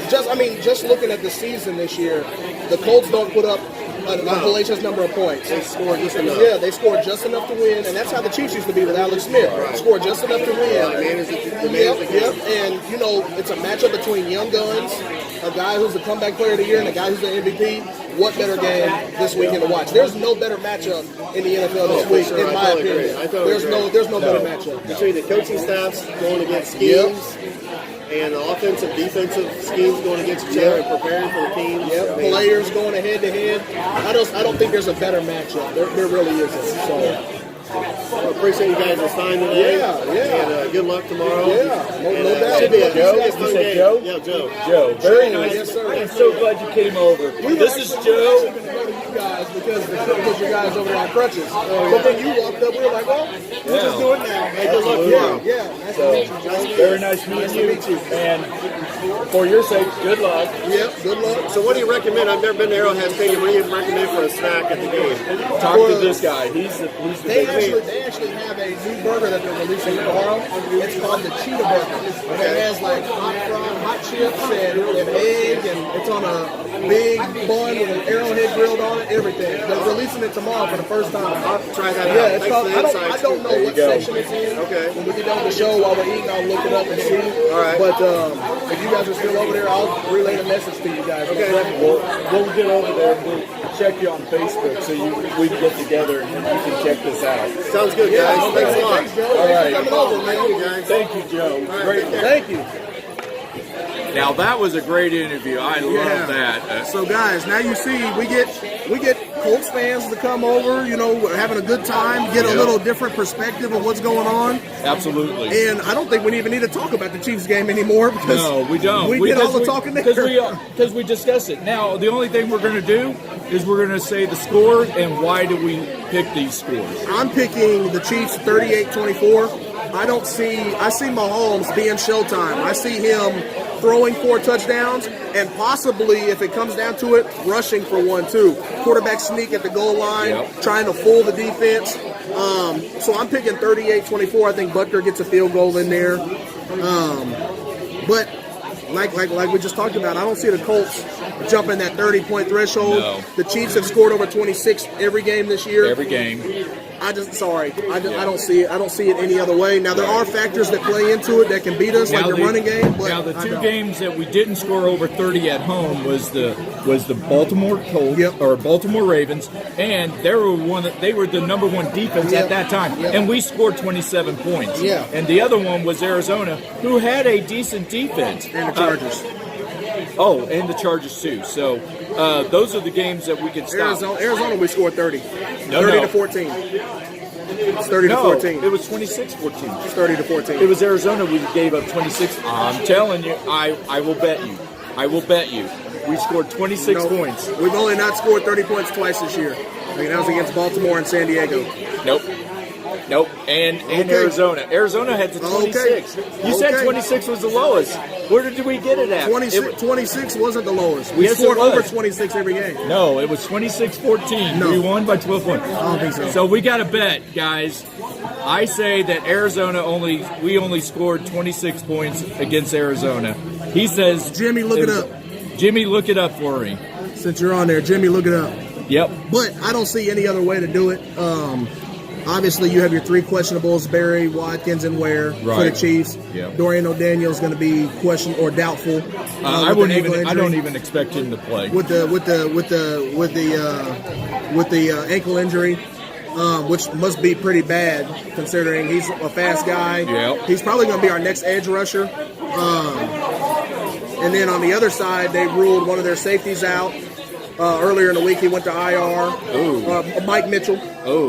B: Just looking at the season this year, the Colts don't put up a hellacious number of points.
C: They scored just enough.
B: Yeah, they scored just enough to win, and that's how the Chiefs used to be with Alex Smith. Right. Scored just enough to win. Yep. And, it's a matchup between young guns, a guy who's the comeback player of the year and a guy who's the MVP. What better game this weekend to watch? There's no better matchup in the NFL this week, in my opinion. There's no better matchup.
C: Between the coaching staffs going against schemes and the offensive, defensive schemes going against each other and preparing for the teams.
B: Yep. Players going head to head. I don't think there's a better matchup. There really isn't. So.
C: I appreciate you guys' time today. And good luck tomorrow.
B: No doubt.
C: Should be a
A: Joe?
C: fun
A: You said
C: game.
A: Joe?
C: Yeah, Joe.
A: Joe, very nice.
B: Yes, sir.
A: I'm so glad you came over. This is Joe.
B: Go to you guys because you guys over there on crutches. But then you walked up, we were like, well, we'll just do it now.
C: Hey, good luck tomorrow.
B: Nice to meet you.
A: Very nice meeting you. And for your sake, good luck.
B: Yep, good luck.
C: So what do you recommend? I've never been to Arrowhead Stadium. What do you recommend for a snack at the game?
A: Talk to this guy. He's the
B: They
A: big
B: actually have a new burger that they're releasing tomorrow. It's called the Cheetah Burger. It has like hot chips and egg, and it's on a big bun with an Arrowhead grilled on it. Everything. They're releasing it tomorrow for the first time.
C: I'll try that out.
B: Yeah, it's
C: Thanks
B: called,
C: for the insights.
B: I don't know what section it's in.
C: Okay.
B: When we get done with the show, while we're eating, I'll look it up and see.
C: All right.
B: But if you guys are still over there, I'll relay the message to you guys.
C: Okay.
A: We'll get over there and we'll check you on Facebook so we can get together and you can check this out.
C: Sounds good, guys. Thanks a lot.
B: Thanks, Joe.
A: All right.
B: Thanks for coming over, man.
C: Thank you, guys.
A: Thank you, Joe. Great.
B: Thank you.
A: Now that was a great interview. I love that.
B: So guys, now you see we get Colts fans to come over, we're having a good time, get a little different perspective of what's going on.
A: Absolutely.
B: And I don't think we even need to talk about the Chiefs game anymore because
A: No, we don't.
B: We did all the talking there.
A: Because we discussed it. Now, the only thing we're going to do is we're going to say the score and why do we pick these scores.
B: I'm picking the Chiefs 38-24. I see Mahomes being Showtime. I see him throwing 4 touchdowns and possibly, if it comes down to it, rushing for 1-2. Quarterback sneak at the goal line, trying to fool the defense. So I'm picking 38-24. I think Butker gets a field goal in there. But like we just talked about, I don't see the Colts jumping that 30-point threshold.
A: No.
B: The Chiefs have scored over 26 every game this year.
A: Every game.
B: I don't see it. I don't see it any other way. Now there are factors that play into it that can beat us, like the running game. But
A: now the two games that we didn't score over 30 at home was the Baltimore Colts or Baltimore Ravens, and they were the number one defense at that time, and we scored 27 points.
B: Yeah.
A: And the other one was Arizona, who had a decent defense.
B: And the Chargers.
A: And the Chargers too. So those are the games that we could stop.
B: Arizona, we scored 30. 30 to 14. It's 30 to 14.
A: It was 26-14.
B: It's 30 to 14.
A: It was Arizona. We gave up 26. I'm telling you, I will bet you. I will bet you. We scored 26 points.
B: We've only not scored 30 points twice this year. That was against Baltimore and San Diego.
A: Nope. And Arizona. Arizona had the 26. You said 26 was the lowest. Where did we get it at?
B: 26 wasn't the lowest. We scored over 26 every game.
A: No, it was 26-14.
B: No.
A: We won by 12 points.
B: I don't think so.
A: So we got to bet, guys. I say that we only scored 26 points against Arizona. He says...
B: Jimmy, look it up.
A: Jimmy, look it up for me.
B: Since you're on there, Jimmy, look it up.
A: Yep.
B: But I don't see any other way to do it. Obviously, you have your 3 questionables: Barry, Watkins, and Ware for the Chiefs.
A: Yep.
B: Dorian O'Daniel is going to be questioned or doubtful.
A: I don't even expect him to play
B: with the ankle injury, which must be pretty bad considering he's a fast guy.
A: Yep.
B: He's probably going to be our next edge rusher. And then on the other side, they ruled one of their safeties out. Earlier in the week, he went to IR. Mike Mitchell.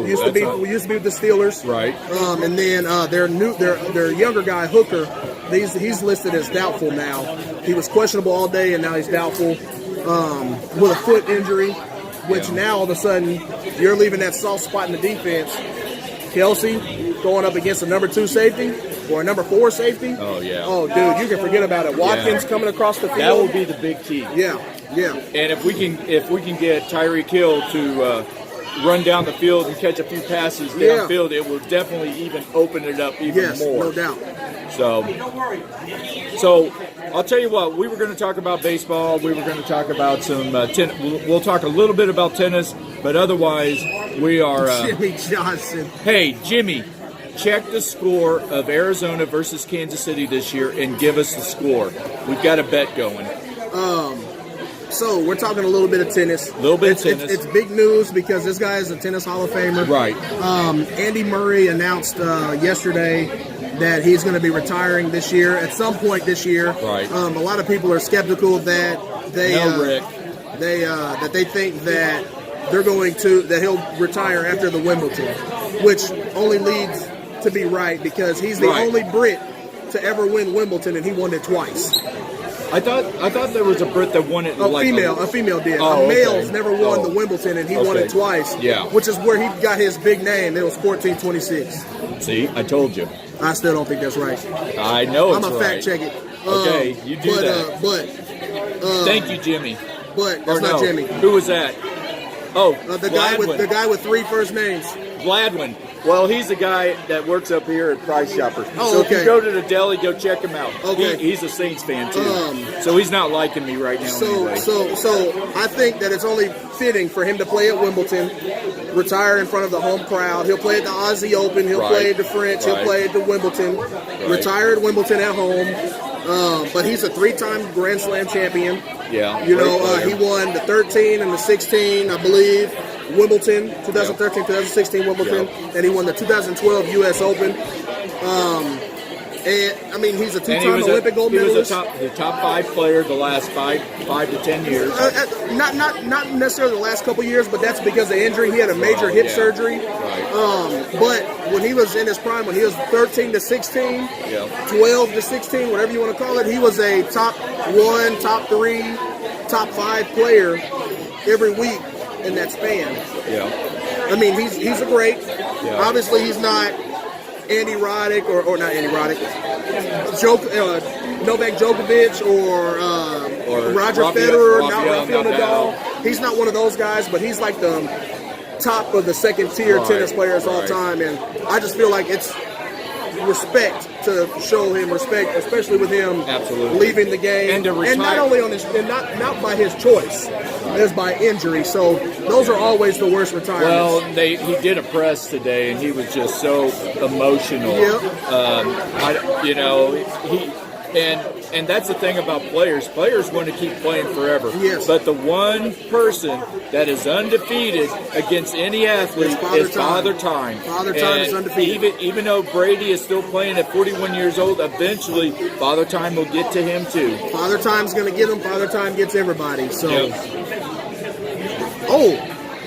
B: Used to be with the Steelers.
A: Right.
B: And then their younger guy Hooker, he's listed as doubtful now. He was questionable all day, and now he's doubtful with a foot injury. Which now all of a sudden you're leaving that soft spot in the defense. Kelsey going up against the number 2 safety. or a number 4 safety.
A: Oh, yeah.
B: Oh, dude, you can forget about it. Watkins coming across the field.
A: That will be the big key.
B: Yeah.
A: And if we can get Tyreek Hill to run down the field and catch a few passes downfield, it will definitely even open it up even more.
B: No doubt.
A: So I'll tell you what, we were going to talk about baseball. We were going to talk about some tennis. We'll talk a little bit about tennis, but otherwise we are...
B: Jimmy Johnson.
A: Hey, Jimmy, check the score of Arizona versus Kansas City this year and give us the score. We've got a bet going.
B: So we're talking a little bit of tennis. It's big news because this guy is a tennis Hall of Famer.
A: Right.
B: Andy Murray announced yesterday that he's going to be retiring this year, at some point this year.
A: Right.
B: A lot of people are skeptical that
A: Rick.
B: that they think that that he'll retire after the Wimbledon, which only leads to be right because he's the only Brit to ever win Wimbledon, and he won it twice.
A: I thought there was a Brit that won it.
B: A female did.
A: Oh,
B: a male's never won the Wimbledon, and he won it twice.
A: Yeah.
B: Which is where he got his big name. It was 1426.
A: See, I told you.
B: I still don't think that's right.
A: I know it's
B: I'm
A: right.
B: gonna fact check it.
A: Okay, you do that. Thank you, Jimmy.
B: But that's not Jimmy.
A: Who was that? Oh,
B: the guy with 3 first names.
A: Gladwin. Well, he's the guy that works up here at Price Chopper.
B: Oh,
A: so
B: okay.
A: if you go to the deli, go check him out.
B: Okay.
A: He's a Saints fan too, so he's not liking me right now.
B: So I think that it's only fitting for him to play at Wimbledon, retire in front of the home crowd. He'll play at the Aussie Open. He'll play at the French. He'll play at the Wimbledon. Retire at Wimbledon at home. But he's a 3-time Grand Slam champion.
A: Yeah.
B: He won the 13 and the 16, I believe. Wimbledon, 2013, 2016 Wimbledon, and he won the 2012 U.S. Open. And I mean, he's a 2-time Olympic gold medalist.
A: He was the top 5 player the last 5 to 10 years.
B: Not necessarily the last couple years, but that's because of injury. He had a major hip surgery.
A: Right.
B: But when he was in his prime, when he was 13 to 16, 12 to 16, whatever you want to call it, he was a top 1, top 3, top 5 player every week in that span.
A: Yeah.
B: I mean, he's a great.
A: Yeah.
B: Obviously, he's not Andy Roddick or not Andy Roddick, Novak Djokovic or Roger Federer, not Rafael Nadal. He's not one of those guys, but he's like the top of the second tier tennis players all time, and I just feel like it's respect to show him respect, especially with him leaving the game
A: and to retire.
B: And not only on his, and not by his choice, it's by injury. So those are always the worst retirements.
A: Well, he did a press today, and he was just so emotional. And that's the thing about players. Players want to keep playing forever.
B: Yes.
A: But the one person that is undefeated against any athlete is Father Time.
B: Father Time is undefeated.
A: Even though Brady is still playing at 41 years old, eventually Father Time will get to him too.
B: Father Time's going to get him. Father Time gets everybody. So,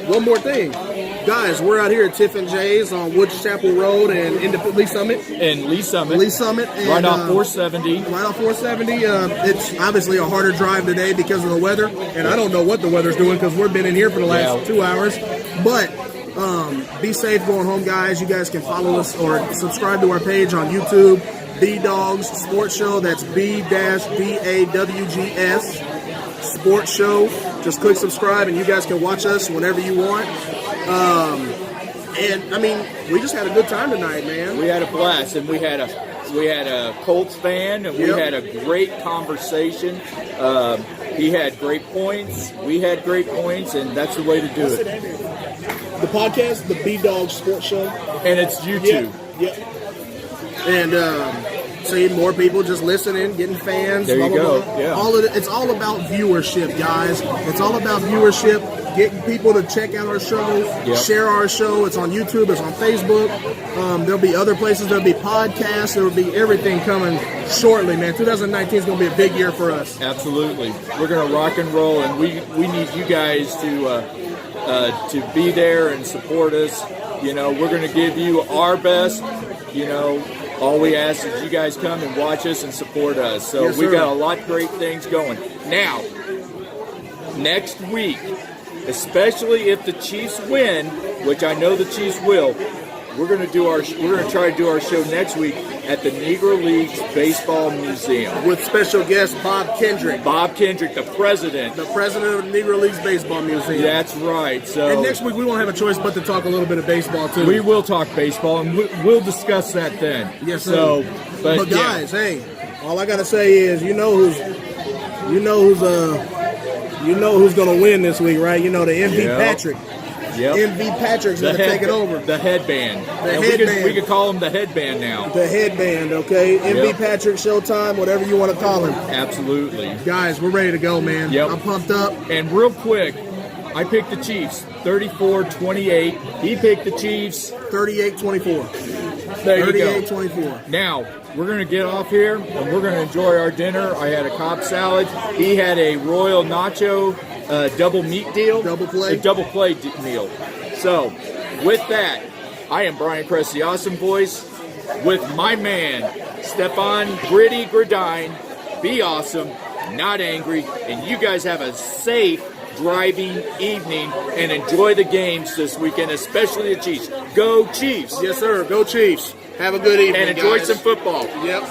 B: one more thing. Guys, we're out here at Tiff and Jay's on Woods Chapel Road and Lee Summit.
A: Lee Summit.
B: And,
A: right off 470.
B: Right off 470. It's obviously a harder drive today because of the weather. And I don't know what the weather's doing because we've been in here for the last 2 hours. But be safe going home, guys. You guys can follow us or subscribe to our page on YouTube. B-Dogs Sports Show. That's B-DAWGS Sports Show. Just click subscribe and you guys can watch us whenever you want. And I mean, we just had a good time tonight, man.
A: We had a blast, and we had a Colts fan, and we had a great conversation. He had great points. We had great points, and that's the way to do it.
B: The podcast, the B-Dogs Sports Show,
A: and it's YouTube.
B: And see more people just listening, getting fans.
A: There you go. Yeah.
B: It's all about viewership, guys. It's all about viewership. Getting people to check out our show, share our show. It's on YouTube. It's on Facebook. There'll be other places. There'll be podcasts. There'll be everything coming shortly, man. 2019 is going to be a big year for us.
A: Absolutely. We're going to rock and roll, and we need you guys to be there and support us. You know, we're going to give you our best. You know, all we ask is you guys come and watch us and support us. So we got a lot of great things going. Now, next week, especially if the Chiefs win, which I know the Chiefs will, we're going to try to do our show next week at the Negro Leagues Baseball Museum.
B: With special guest Bob Kendrick.
A: Bob Kendrick, the president.
B: The president of the Negro Leagues Baseball Museum.
A: That's right. So,
B: and next week we won't have a choice but to talk a little bit of baseball too.
A: We will talk baseball, and we'll discuss that then.
B: Yes, sir.
A: So,
B: but guys, hey, all I gotta say is, you know who's going to win this week, right? You know, the MV Patrick.
A: Yep.
B: MV Patrick's going to take it over.
A: The headband.
B: Headband.
A: We could call him the headband now.
B: The headband, okay? MV Patrick, Showtime, whatever you want to call him.
A: Absolutely.
B: Guys, we're ready to go, man.
A: Yep.
B: I'm pumped up.
A: And real quick, I picked the Chiefs 34-28. He picked the Chiefs
B: 38-24.
A: There you go.
B: 38-24.
A: Now, we're going to get off here, and we're going to enjoy our dinner. I had a Cobb salad. He had a Royal Nacho double meat deal.
B: Double play.
A: A double play meal. So, with that, I am Brian Press, the Awesome Voice, with my man, Stefan Griddy Gridine. Be awesome, not angry, and you guys have a safe driving evening and enjoy the games this weekend, especially the Chiefs. Go Chiefs!
B: Yes, sir. Go Chiefs. Have a good evening,
A: And enjoy
B: guys.
A: some football.
B: Yep.